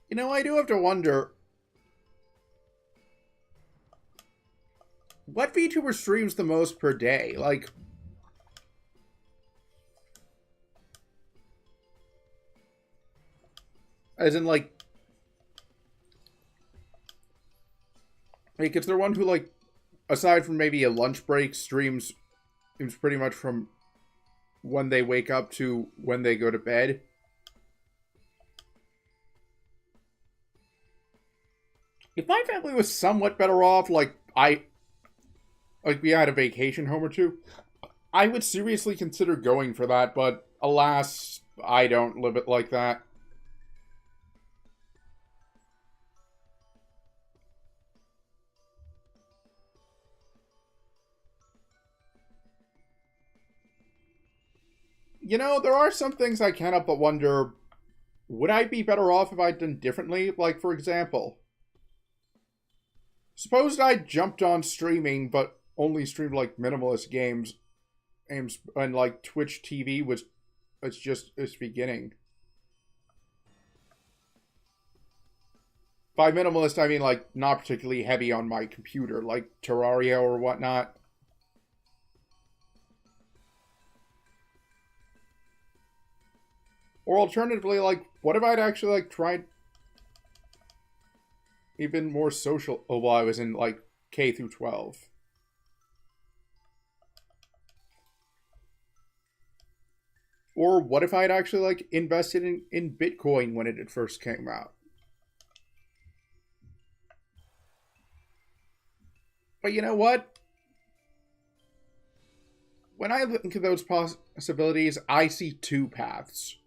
You know, I do have to wonder, what VTuber streams the most per day? Like, as in, like, is there one who, like, aside from maybe a lunch break, streams pretty much from when they wake up to when they go to bed? If my family was somewhat better off, like we had a vacation home or two, I would seriously consider going for that, but alas, I don't live it like that. You know, there are some things I cannot but wonder, would I be better off if I'd done differently? Like, for example, suppose I jumped on streaming, but only streamed, like, minimalist games, and, like, Twitch TV was just its beginning. By minimalist, I mean, like, not particularly heavy on my computer, like Terraria or whatnot. Or alternatively, like, what if I'd actually, like, tried even more social while I was in, like, K through 12? Or what if I'd actually, like, invested in Bitcoin when it had first came out? But you know what? When I look into those possibilities, I see two paths.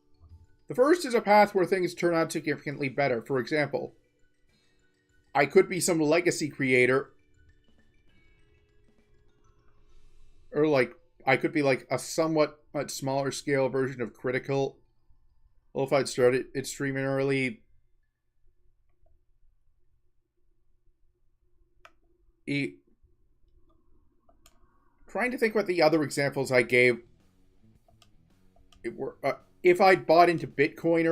The first is a path where things turn out significantly better. For example, I could be some legacy creator, or like I could be like a somewhat much smaller scale version of Critical. Well, if I'd started it streaming early, trying to think what the other examples I gave were. If I'd bought into Bitcoin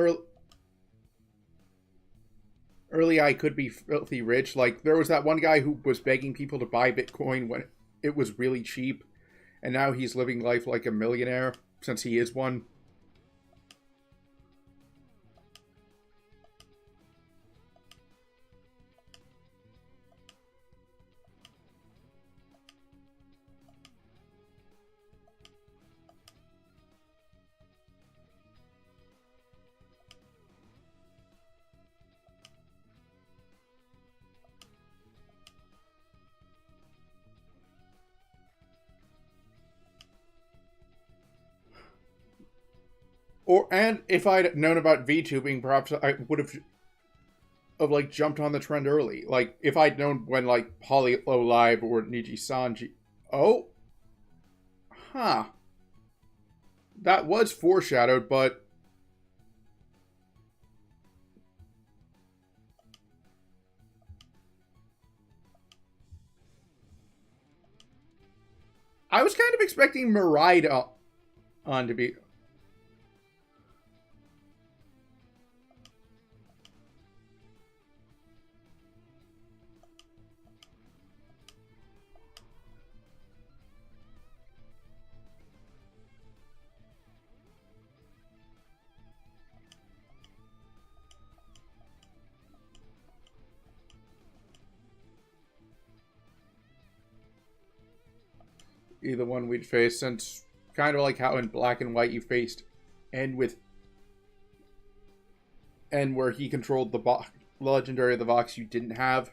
early, I could be filthy rich. Like, there was that one guy who was begging people to buy Bitcoin when it was really cheap, and now he's living life like a millionaire, since he is one. And if I'd known about VTubing, perhaps I would have like jumped on the trend early. Like, if I'd known when like Polylo Live or Niji Sanji. Oh, huh. That was foreshadowed, but I was kind of expecting Mirai on to be. Either one we'd face, since kind of like how in Black and White you faced End with End, where he controlled the legendary of the Vox you didn't have.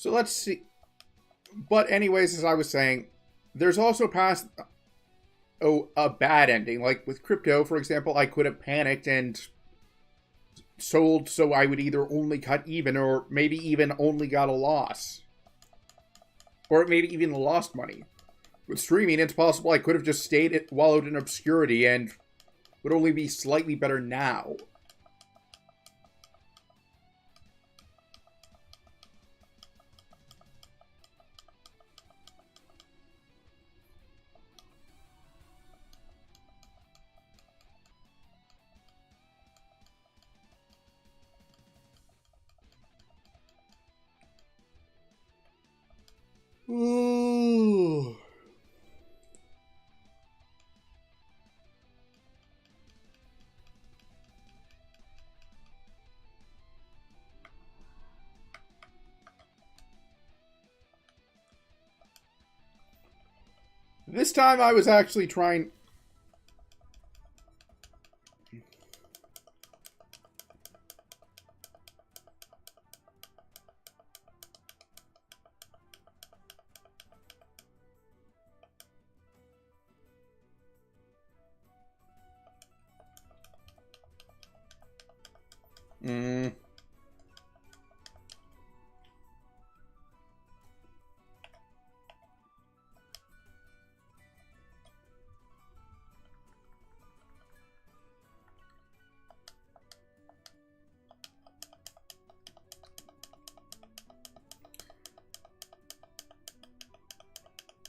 So let's see. But anyways, as I was saying, there's also past a bad ending. Like with crypto, for example, I could have panicked and sold so I would either only cut even or maybe even only got a loss. Or maybe even lost money. With streaming, it's possible I could have just stayed wallowed in obscurity and would only be slightly better now. Ooh. This time I was actually trying...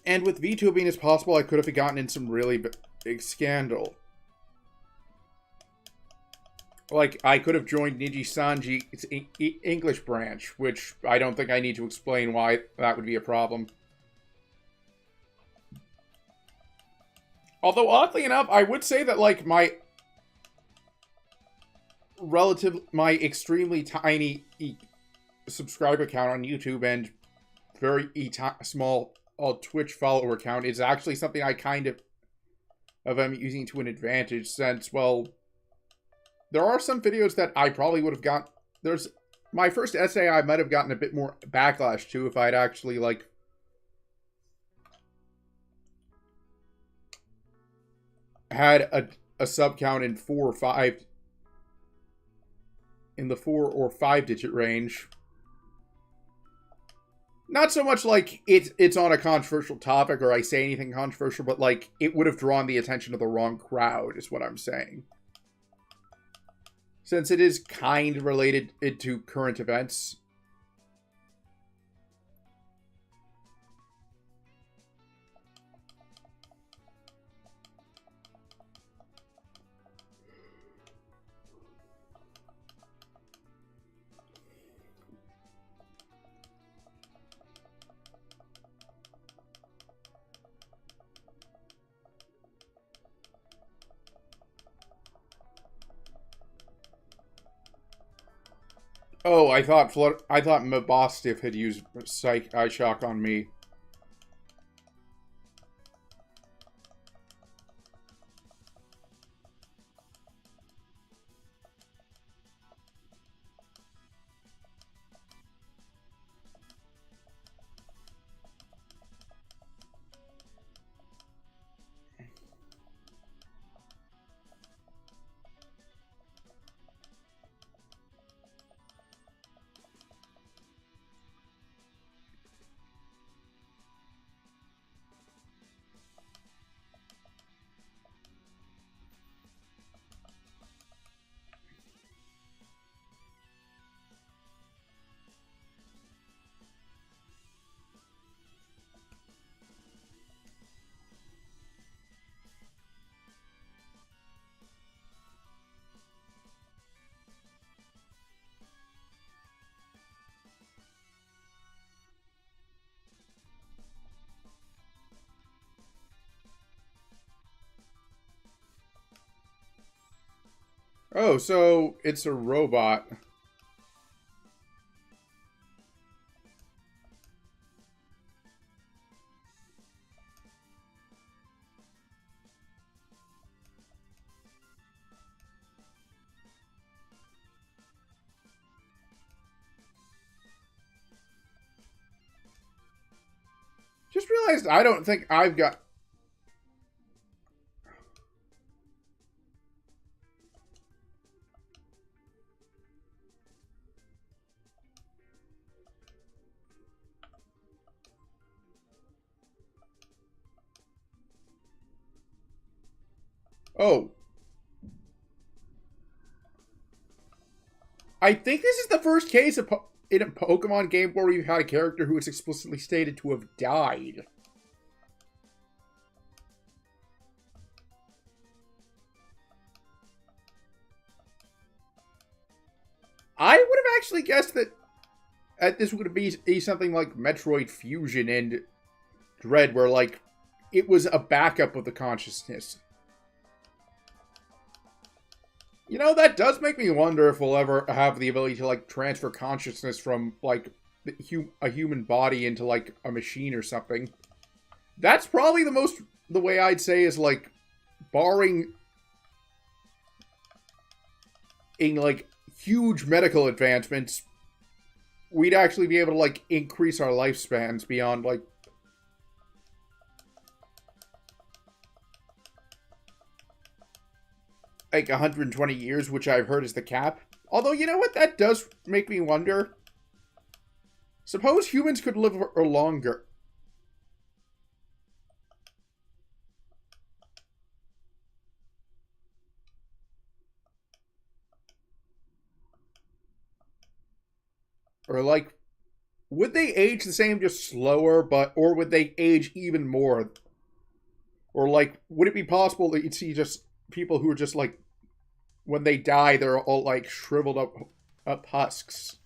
And with VTubing, it's possible I could have gotten in some really big scandal. Like, I could have joined Niji Sanji's English branch, which I don't think I need to explain why that would be a problem. Although, oddly enough, I would say that, like, my extremely tiny subscriber count on YouTube and very small Twitch follower count is actually something I kind of am using to an advantage, since, well, there are some videos that I probably would have got. There's my first essay I might have gotten a bit more backlash to if I'd actually, like, had a sub count in 4 or 5, in the 4 or 5 digit range. Not so much like it's on a controversial topic or I say anything controversial, but like it would have drawn the attention of the wrong crowd is what I'm saying. Since it is kind of related to current events. Oh, I thought Mabostiff had used Eye Shock on me. Oh, so it's a robot. honest, I don't think I've got... Oh. I think this is the first case of in a Pokemon game where we've had a character who is explicitly stated to have died. I would have actually guessed that this would be something like Metroid Fusion and Dread, where, like, it was a backup of the consciousness. You know, that does make me wonder if we'll ever have the ability to, like, transfer consciousness from, like, a human body into, like, a machine or something. That's probably the way I'd say is, like, barring in, like, huge medical advancements, we'd actually be able to, like, increase our lifespans beyond, like, like 120 years, which I've heard is the cap. Although, you know what? That does make me wonder. Suppose humans could live longer. Or, like, would they age the same, just slower, or would they age even more? Or, like, would it be possible that you'd see just people who are just, like, when they die, they're all, like, shriveled up husks?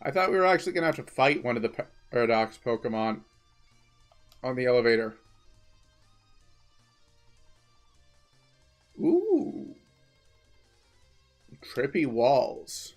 I thought we were actually going to have to fight one of the Paradox Pokemon on the elevator. Ooh. Trippy walls.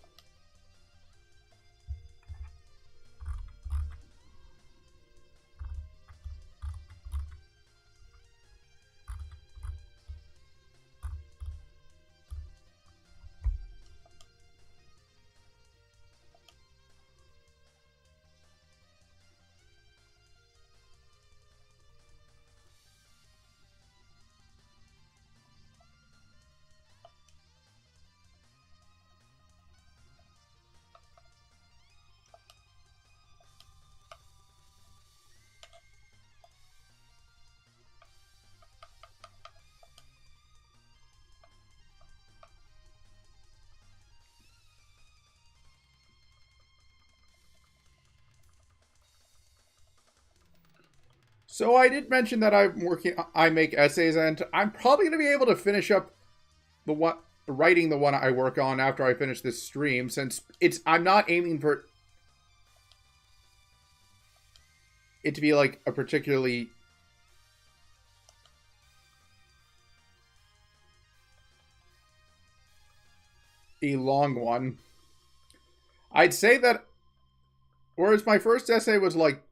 So I did mention that I make essays, and I'm probably going to be able to finish up writing the one I work on after I finish this stream, since I'm not aiming for it to be like a particularly a long one. I'd say that whereas my first essay was like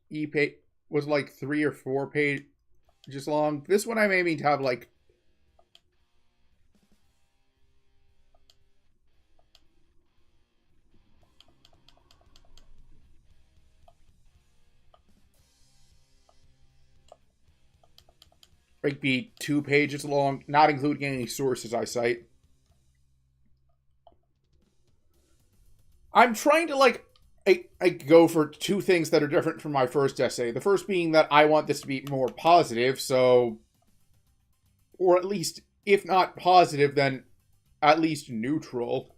3 or 4 pages long, this one I'm aiming to have like be 2 pages long, not including any sources I cite. I'm trying to like I go for 2 things that are different from my first essay. The first being that I want this to be more positive, so, or at least, if not positive, then at least neutral.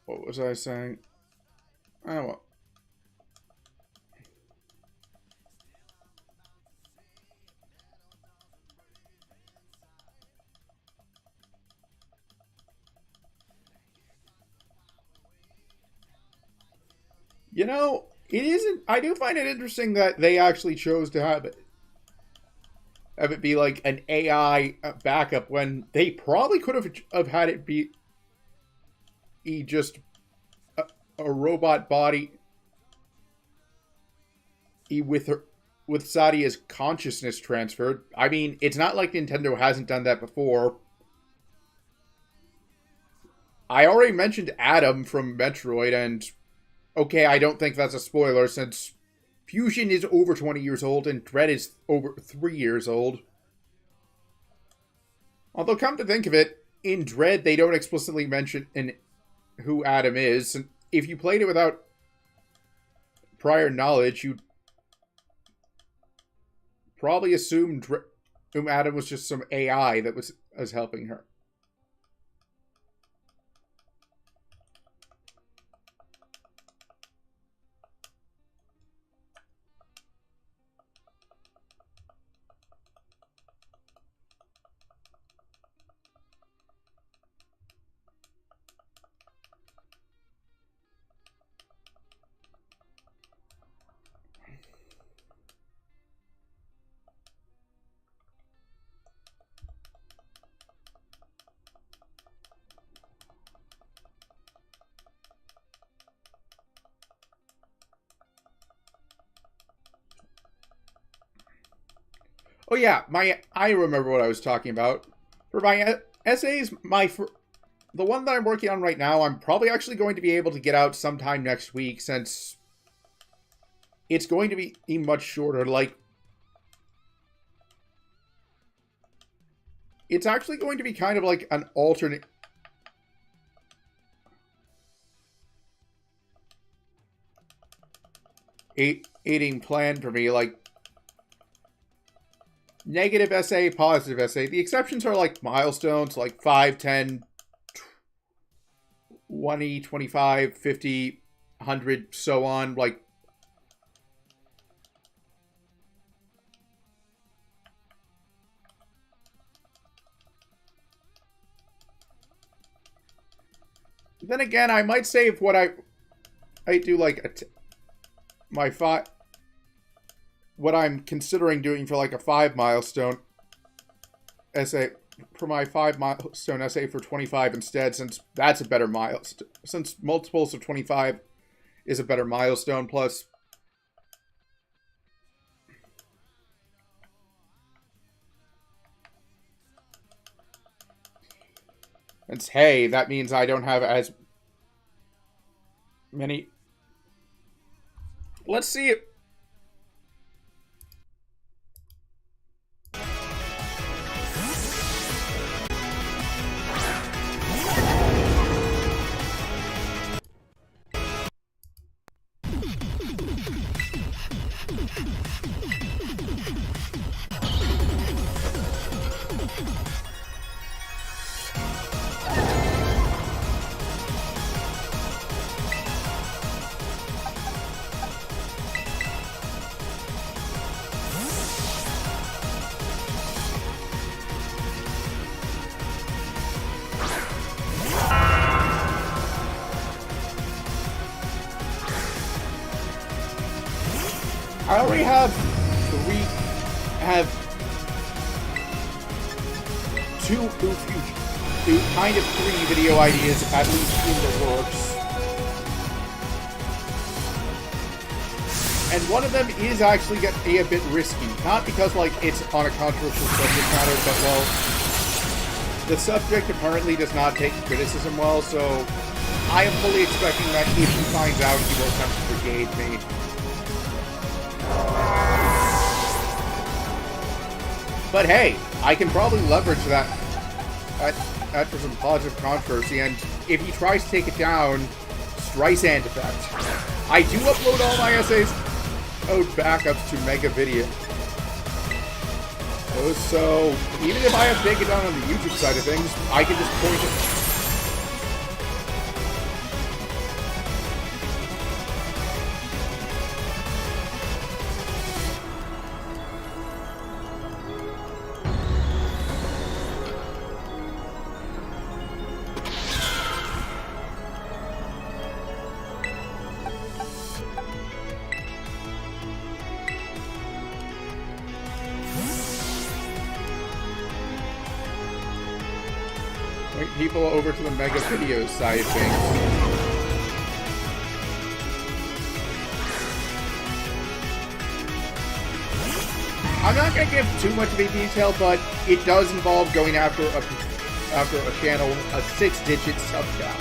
What was I saying? Oh, well. You know, it isn't. I do find it interesting that they actually chose to have it be like an AI backup when they probably could have had it be just a robot body with Sadia's consciousness transferred. I mean, it's not like Nintendo hasn't done that before. I already mentioned Adam from Metroid, and okay, I don't think that's a spoiler since Fusion is over 20 years old and Dread is over 3 years old. Although, come to think of it, in Dread, they don't explicitly mention who Adam is. And if you played it without prior knowledge, you'd probably assume Adam was just some AI that was helping her. Oh yeah, I remember what I was talking about. For my essays, the one that I'm working on right now, I'm probably actually going to be able to get out sometime next week since it's going to be much shorter. Like, it's actually going to be kind of like an alternate aiding plan for me, like negative essay, positive essay. The exceptions are like milestones, like 5, 10, 20, 25, 50, 100, so on. Like, then again, I might save what I do, like my 5. What I'm considering doing for like a 5 milestone essay, for my 5 milestone essay for 25 instead, since that's a better milestone. Since multiples of 25 is a better milestone, plus since, hey, that means I don't have as many. Let's see it. I already have two kind of 3 video ideas at least in the works. And one of them is actually going to be a bit risky. Not because, like, it's on a controversial subject matter, but, well, the subject apparently does not take criticism well, so I am fully expecting that if he finds out, he will attempt to brigade me. But hey, I can probably leverage that for some positive controversy, and if he tries to take it down, Streisand effect. I do upload all my essays backups to Mega Video. So even if I have taken it down on the YouTube side of things, I can just point it. people over to the Mega Videos side of things. I'm not going to give too much of a detail, but it does involve going after a channel, a 6-digit sub count.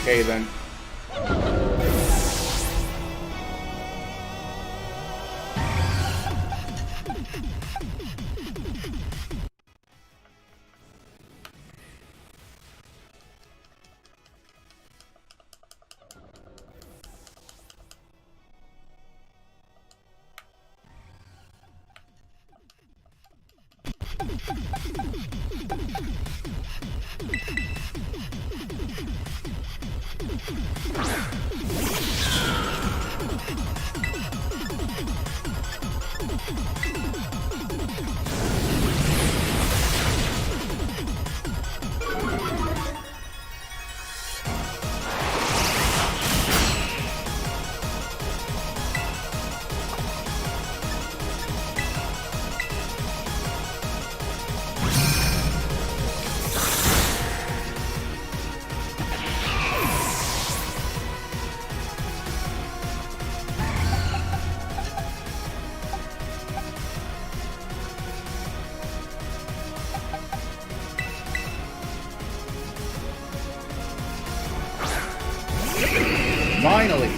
Okay then. Finally!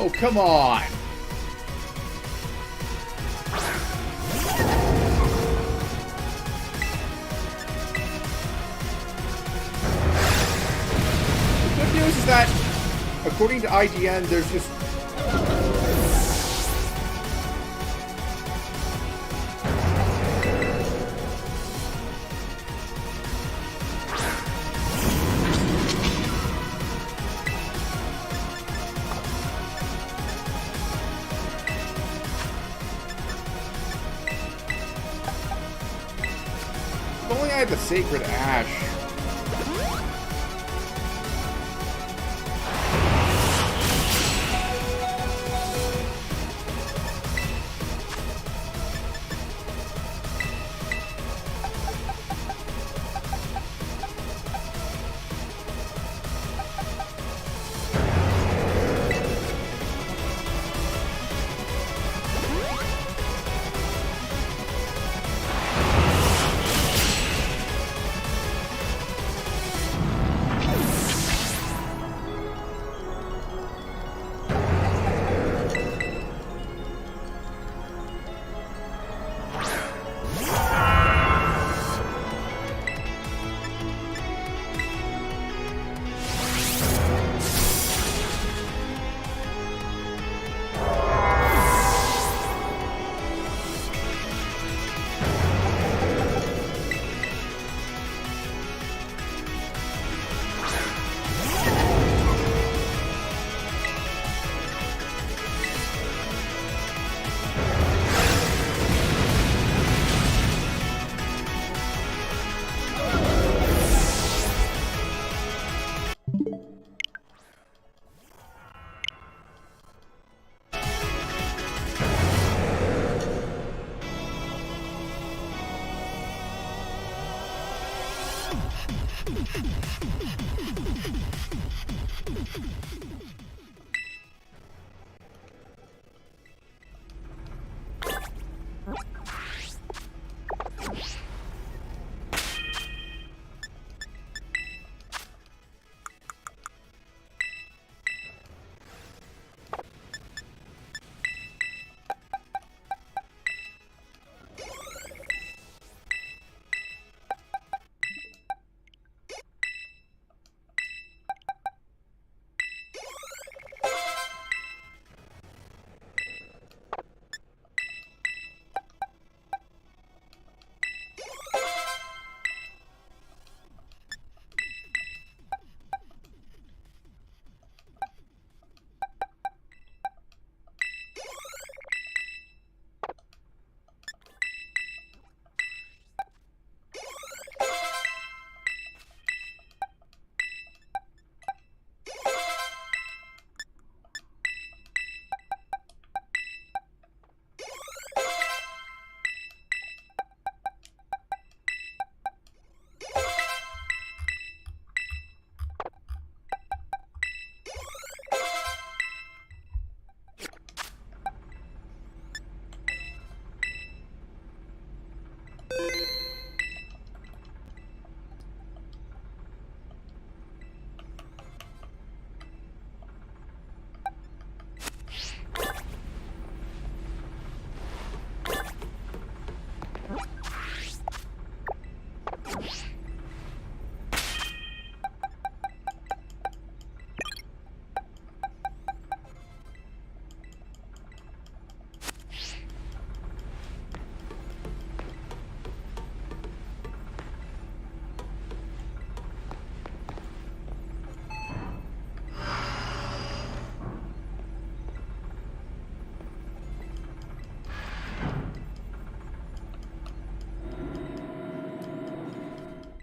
Oh, come on! The good news is that, according to IGN, there's just... If only I had the Sacred Ash.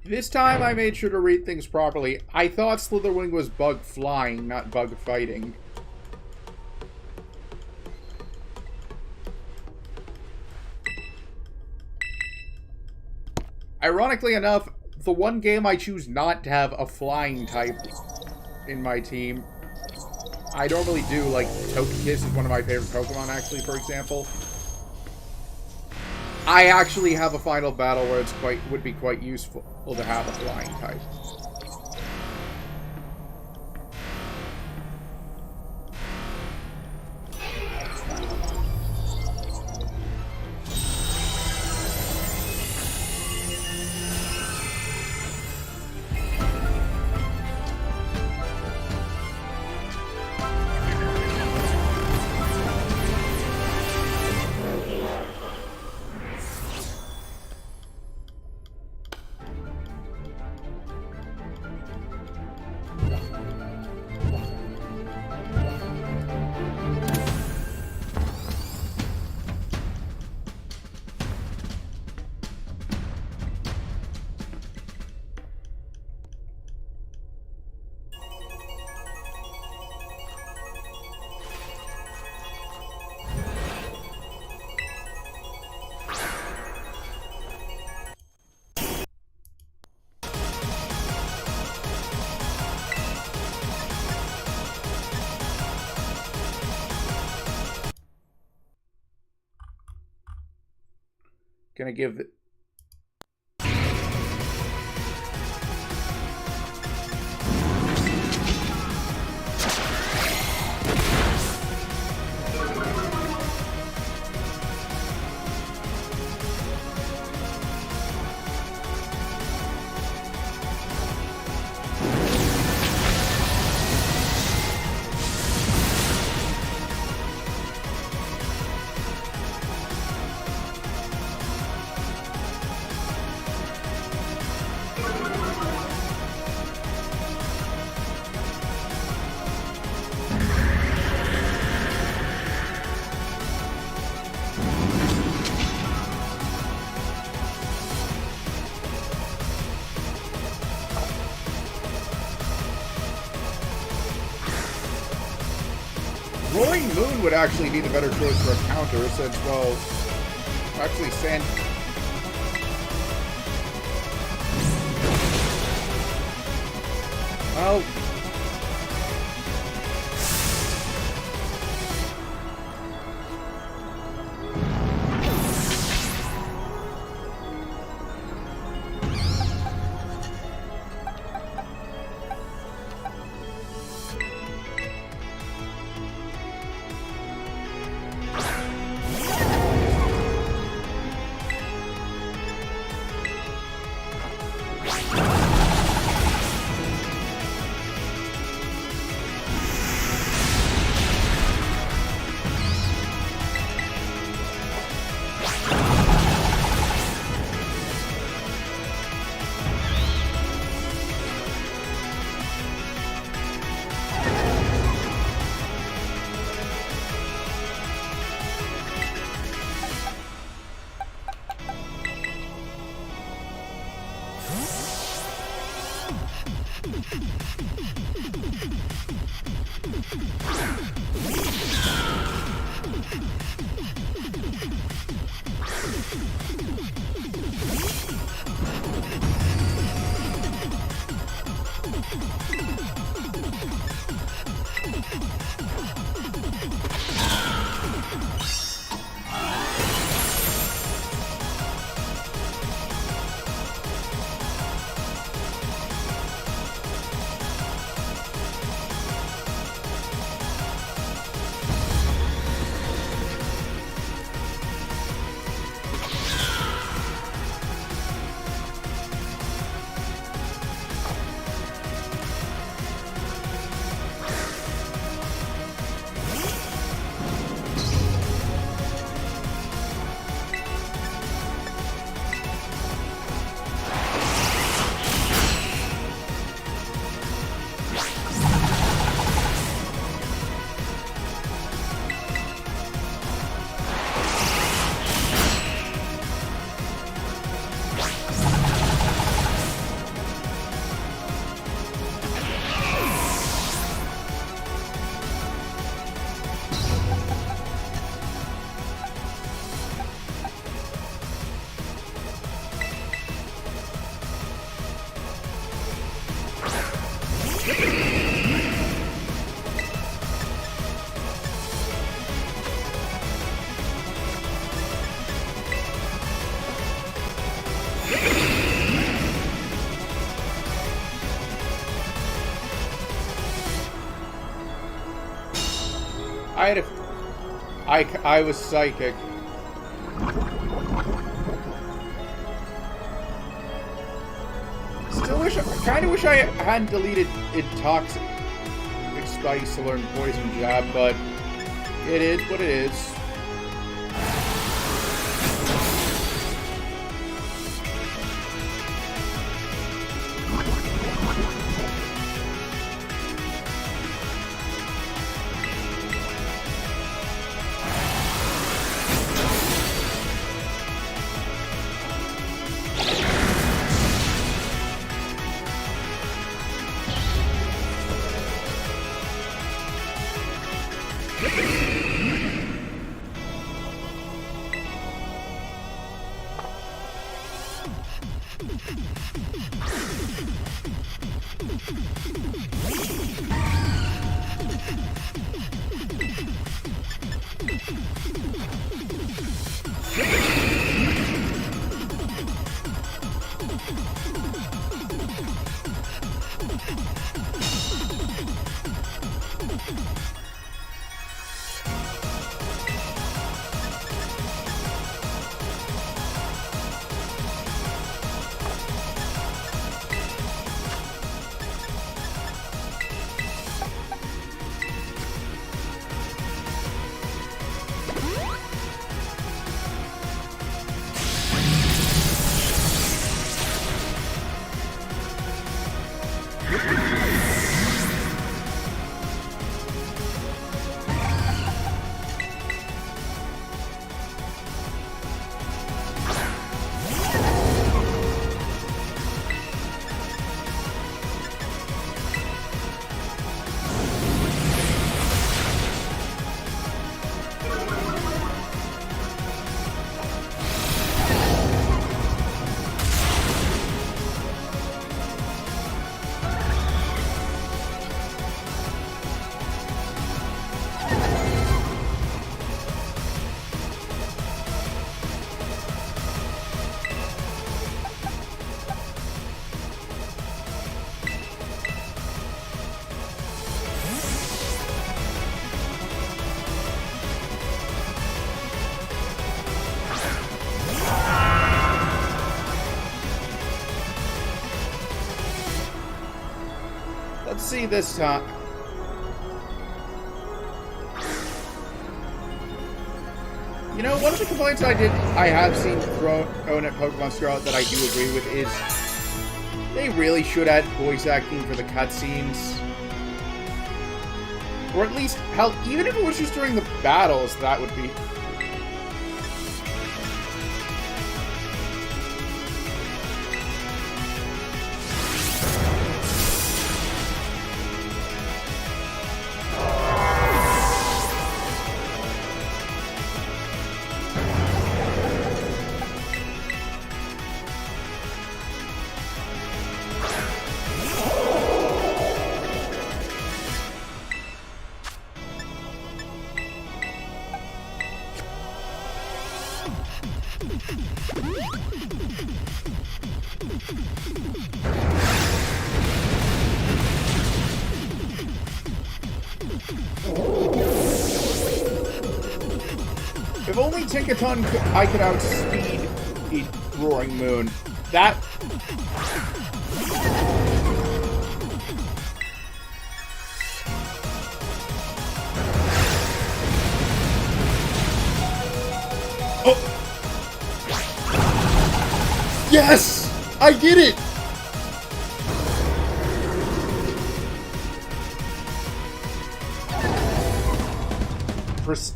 This time I made sure to read things properly. I thought Slitherwing was bug flying, not bug fighting. Ironically enough, the one game I choose not to have a flying type in my team, I normally do, like, Togekiss is one of my favorite Pokemon, actually, for example. I actually have a final battle where it's would be quite useful to have a flying type. Gonna give it... Rolling Moon would actually be the better choice for a counter, since, well, actually Sand... Well... I had a... I was psychic. Still wish... I kind of wish I hadn't deleted Intoxic Spice to learn Poison Jab, but it is what it is. Let's see this time. You know, one of the complaints I have seen thrown at Pokemon Scarlet that I do agree with is they really should add voice acting for the cutscenes. Or at least, hell, even if it was just during the battles, that would be... If only Tinkaton I could outspeed the Roaring Moon. That... Oh! Yes! I did it!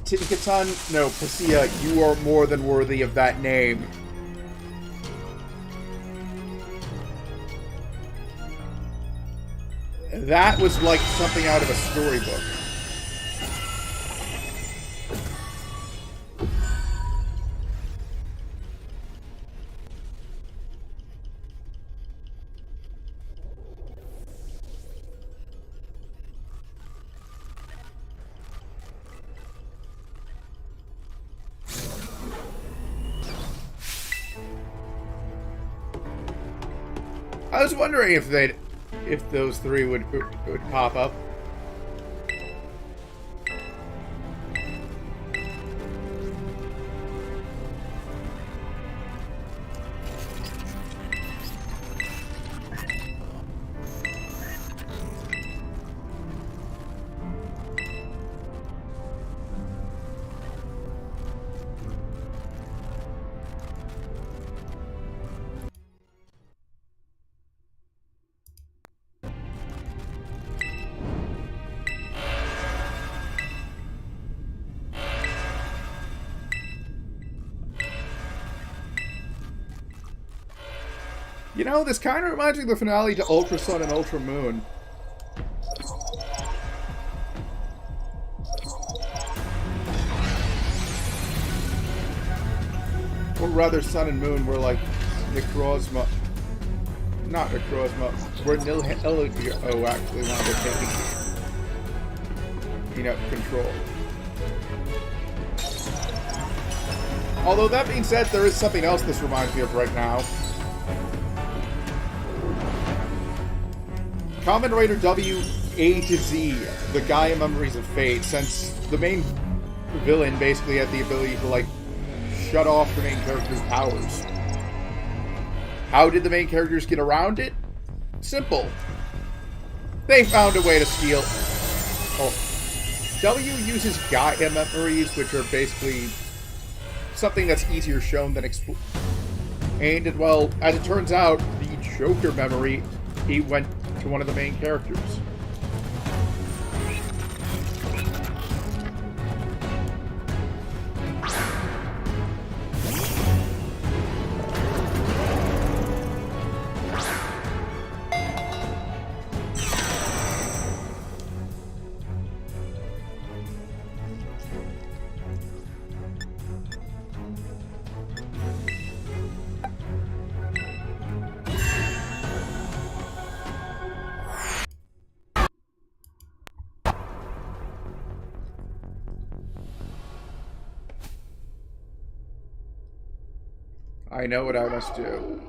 Tinkaton, no, Pripyat, you are more than worthy of that name. That was like something out of a storybook. I was wondering if those three would pop up. You know, this kind of reminds me of the finale to Ultra Sun and Ultra Moon. Or rather, Sun and Moon were like Necrozma. Not Necrozma. Where Nilhelio actually wound up taking, control. Although, that being said, there is something else this reminds me of right now. Kamen Rider W A to Z, the Gaia Memories of Fate, since the main villain basically had the ability to, like, shut off the main character's powers. How did the main characters get around it? Simple. They found a way to steal... Oh. W uses Gaia Memories, which are basically something that's easier shown than explained. And, well, as it turns out, the Joker memory, he went to one of the main characters. I know what I must do.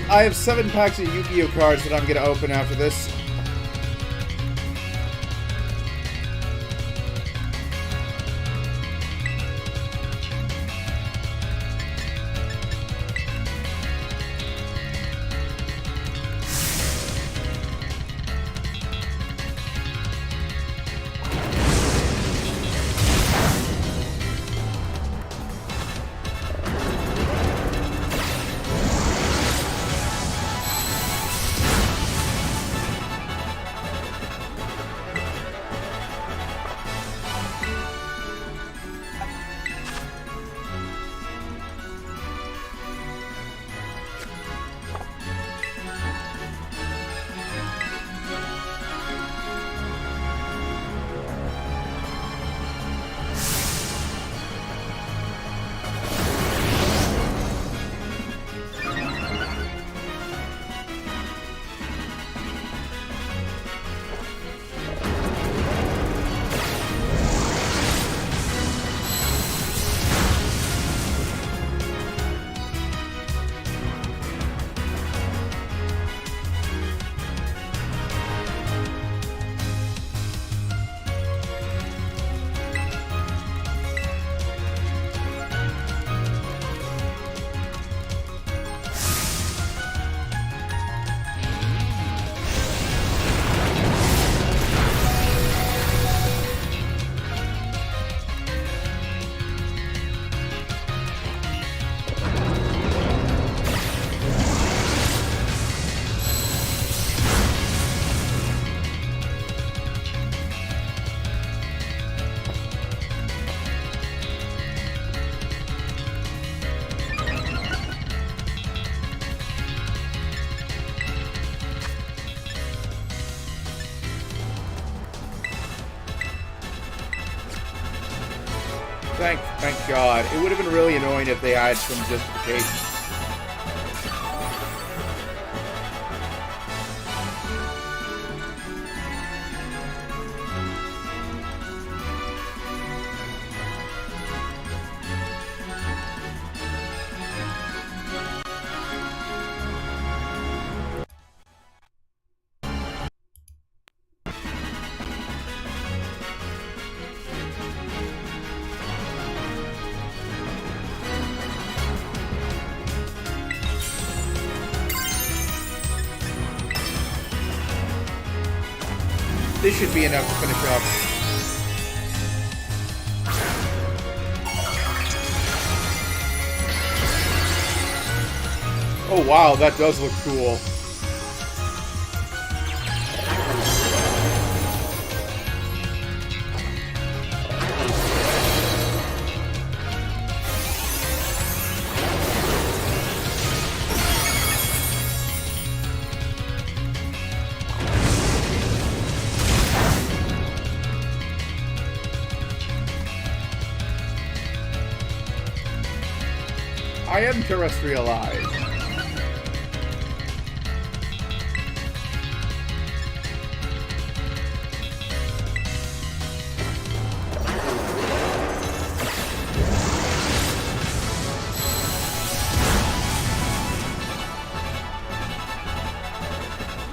I have 7 packs of Yu-Gi-Oh cards that I'm going to open after this. Thank God. It would have been really annoying if they had some justification. This should be enough to finish up. Oh wow, that does look cool. I am terrestrialized.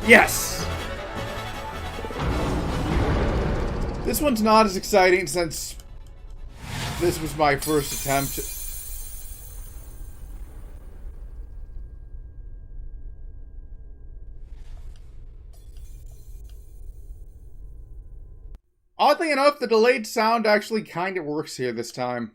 Yes! This one's not as exciting since this was my first attempt. Oddly enough, the delayed sound actually kind of works here this time.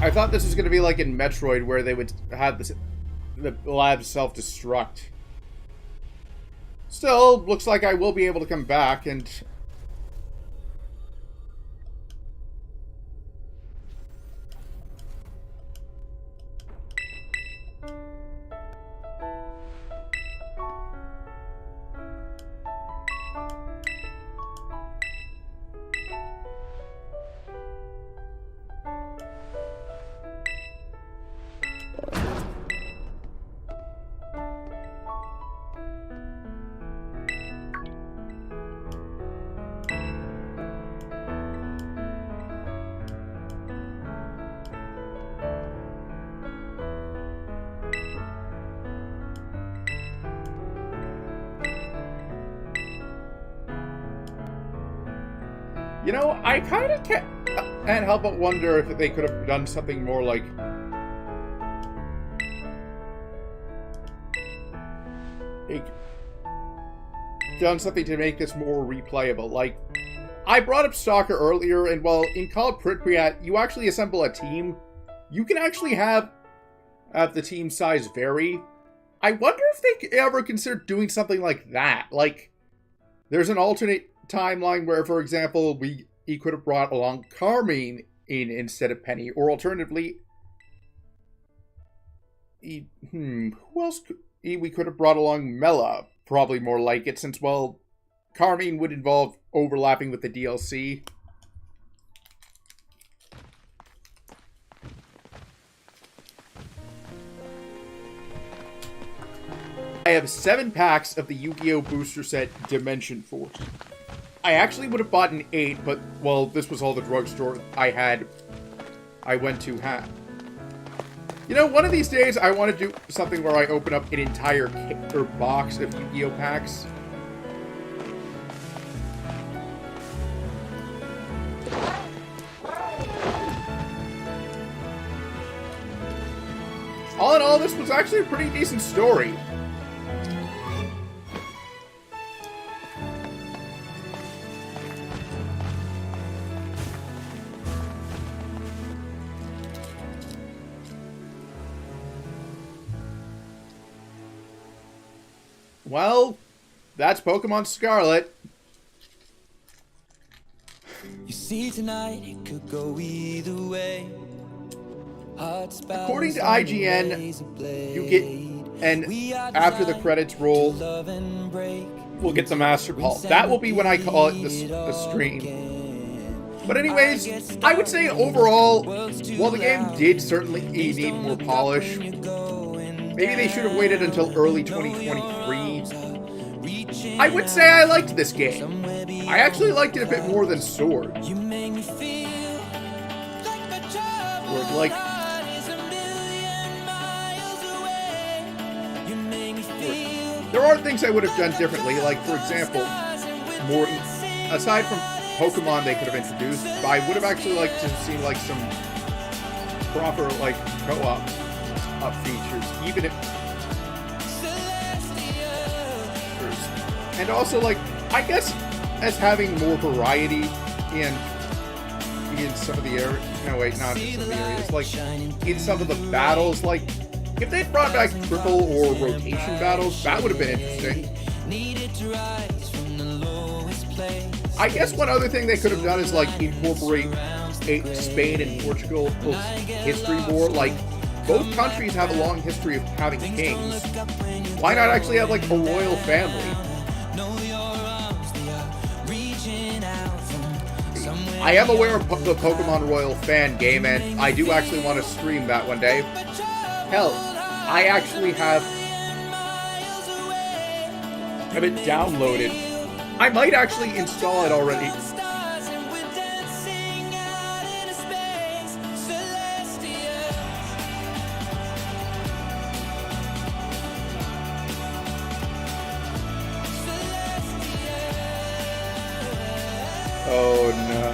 I thought this was going to be like in Metroid, where they would have the lab self-destruct. Still, looks like I will be able to come back and... You know, I kind of can't help but wonder if they could have done something more like... done something to make this more replayable. Like, I brought up STALKER earlier, and while in Call of Pripyat, you actually assemble a team, you can actually have the team size vary. I wonder if they ever considered doing something like that. Like, there's an alternate timeline where, for example, he could have brought along Carmine in instead of Penny, or alternatively, who else we could have brought along? Mela, probably more like it, since, well, Carmine would involve overlapping with the DLC. I have 7 packs of the Yu-Gi-Oh! Booster set Dimension Force. I actually would have bought an 8, but, well, this was all the drugstore I went to have. You know, one of these days I want to do something where I open up an entire kit or box of Yu-Gi-Oh! Packs. All in all, this was actually a pretty decent story. Well, that's Pokemon Scarlet. You see, tonight it could go either way. According to IGN, you get, and after the credits roll, we'll get the Master Call. That will be when I call it the stream. But anyways, I would say overall, while the game did certainly need more polish, maybe they should have waited until early 2023. I would say I liked this game. I actually liked it a bit more than Sword. Like, there are things I would have done differently, like, for example, more, aside from Pokemon they could have introduced, I would have actually liked to see, like, some proper, like, co-op features, even if... And also, like, I guess, as having more variety in some of the areas... No, wait, not in some of the areas. Like, in some of the battles, like, if they'd brought back triple or rotation battles, that would have been interesting. I guess one other thing they could have done is, like, incorporate Spain and Portugal's history more. Like, both countries have a long history of having kings. Why not actually have, like, a royal family? I am aware of the Pokemon Royal fan game, and I do actually want to stream that one day. Hell, I actually have it downloaded. I might actually install it already. Oh no.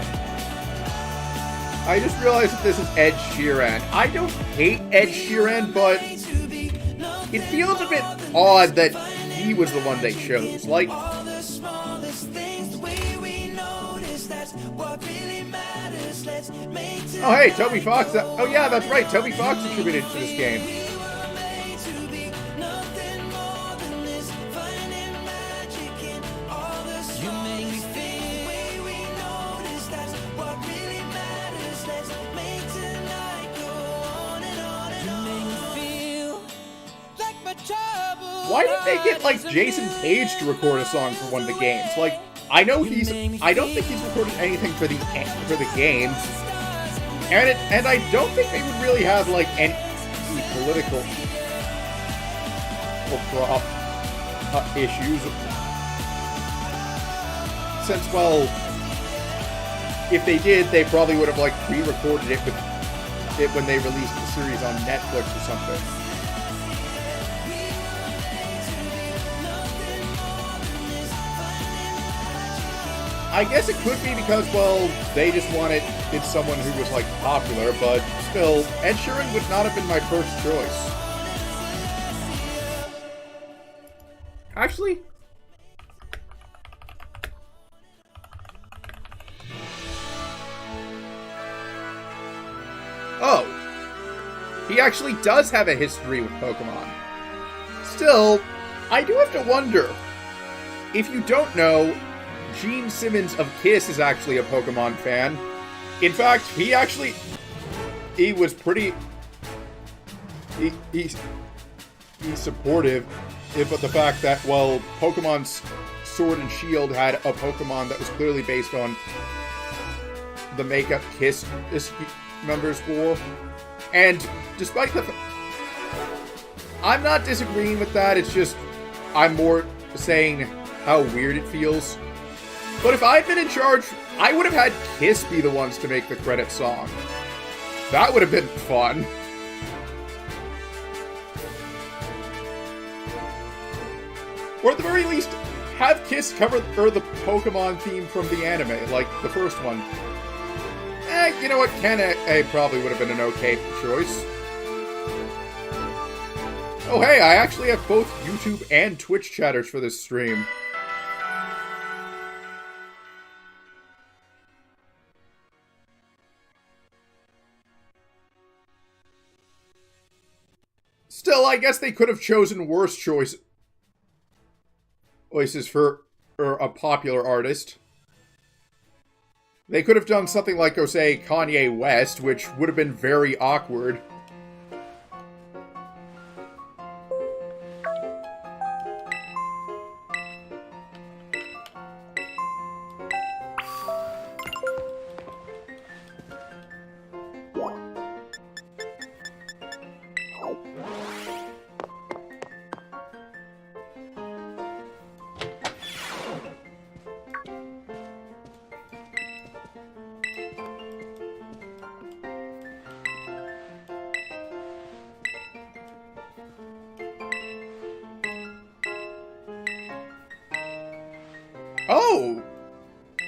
I just realized that this is Ed Sheeran. I don't hate Ed Sheeran, but it feels a bit odd that he was the one they chose. Like, oh hey, Toby Fox. Oh yeah, that's right. Toby Fox contributed to this game. Why didn't they get, like, Jason Cage to record a song for one of the games? Like, I don't think he's recorded anything for the games, and I don't think they would really have, like, any political issues. Since, well, if they did, they probably would have, like, pre-recorded it when they released the series on Netflix or something. I guess it could be because, well, they just wanted someone who was, like, popular, but still, Ed Sheeran would not have been my first choice. Actually... Oh. He actually does have a history with Pokemon. Still, I do have to wonder. If you don't know, Gene Simmons of Kiss is actually a Pokemon fan. In fact, he was pretty... He's supportive of the fact that, well, Pokemon's Sword and Shield had a Pokemon that was clearly based on the makeup Kiss members wore. And despite the... I'm not disagreeing with that, it's just... I'm more saying how weird it feels. But if I'd been in charge, I would have had Kiss be the ones to make the credit song. That would have been fun. Or at the very least, have Kiss cover the Pokemon theme from the anime, like the first one. You know what, Ken probably would have been an okay choice. Oh hey, I actually have both YouTube and Twitch chatters for this stream. Still, I guess they could have chosen worse choices for a popular artist. They could have done something like, go say, Kanye West, which would have been very awkward. Oh!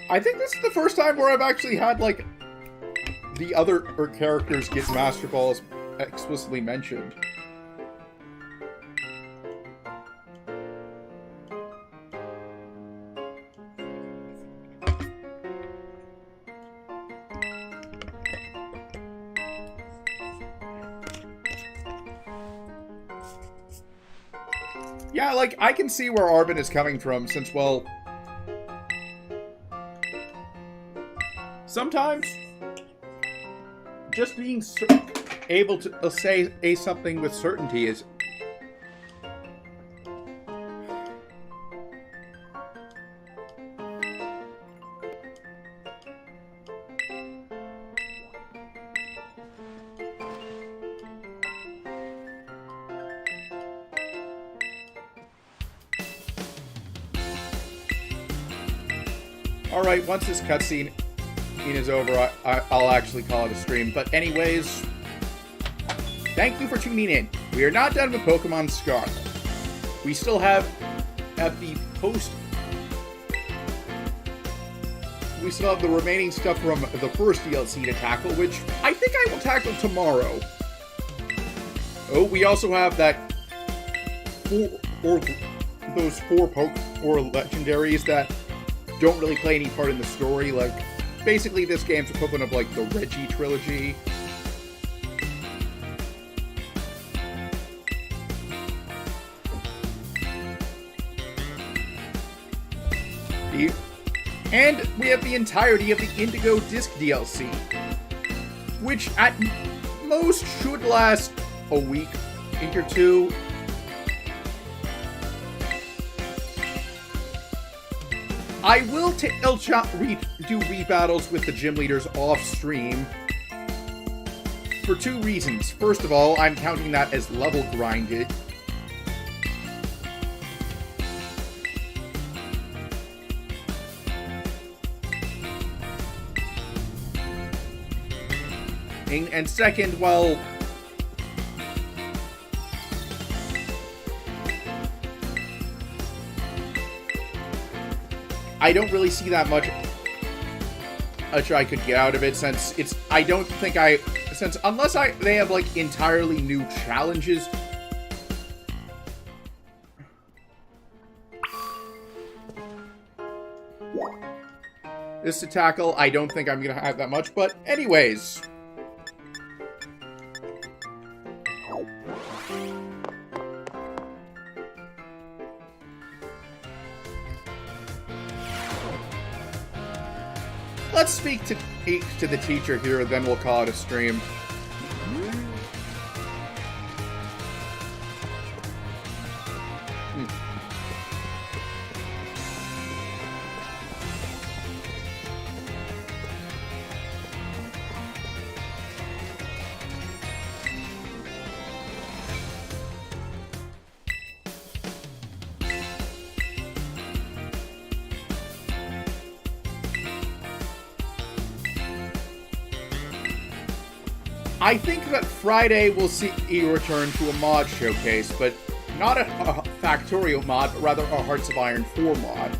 I think this is the first time where I've actually had, like, the other characters get Master Balls explicitly mentioned. Yeah, like, I can see where Arvin is coming from, since, well... sometimes, just being able to say something with certainty is... Alright, once this cutscene is over, I'll actually call it a stream. But anyways, thank you for tuning in. We are not done with Pokemon Scarlet. We still have the we still have the remaining stuff from the first DLC to tackle, which I think I will tackle tomorrow. Oh, we also have that those four legendaries that don't really play any part in the story, like, basically this game's equivalent of, like, the Reggie trilogy. And we have the entirety of the Indigo Disc DLC, which at most should last a week or two. I will do rebattles with the gym leaders off stream for two reasons. First of all, I'm counting that as level grinded. And second, well, I don't really see that much much I could get out of it, since it's, I don't think unless they have, like, entirely new challenges. This to tackle, I don't think I'm gonna have that much, but anyways. Let's speak to the teacher here, then we'll call it a stream. I think that Friday we'll see a return to a mod showcase, but not a Factorio mod, but rather a Hearts of Iron 4 mod.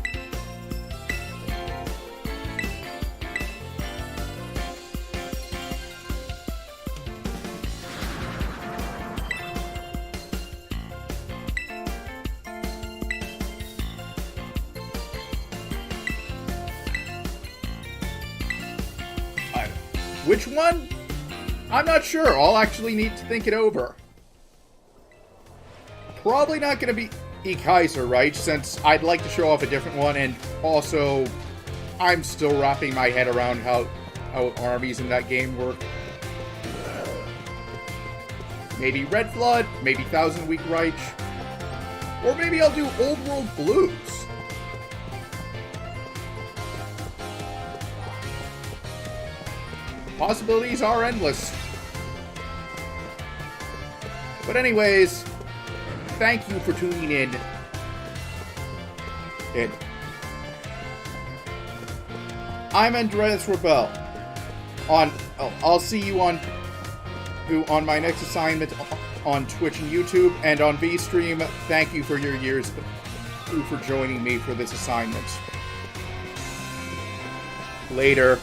Which one? I'm not sure. I'll actually need to think it over. Probably not going to be E-Kaiser, right? Since I'd like to show off a different one, and also I'm still wrapping my head around how armies in that game work. Maybe Red Flood, maybe Thousand Week Reich, or maybe I'll do Old World Blues. Possibilities are endless. But anyways, thank you for tuning in. And I'm Andreas Rebel. I'll see you on my next assignment on Twitch and YouTube, and on VStream. Thank you for your years for joining me for this assignment. Later.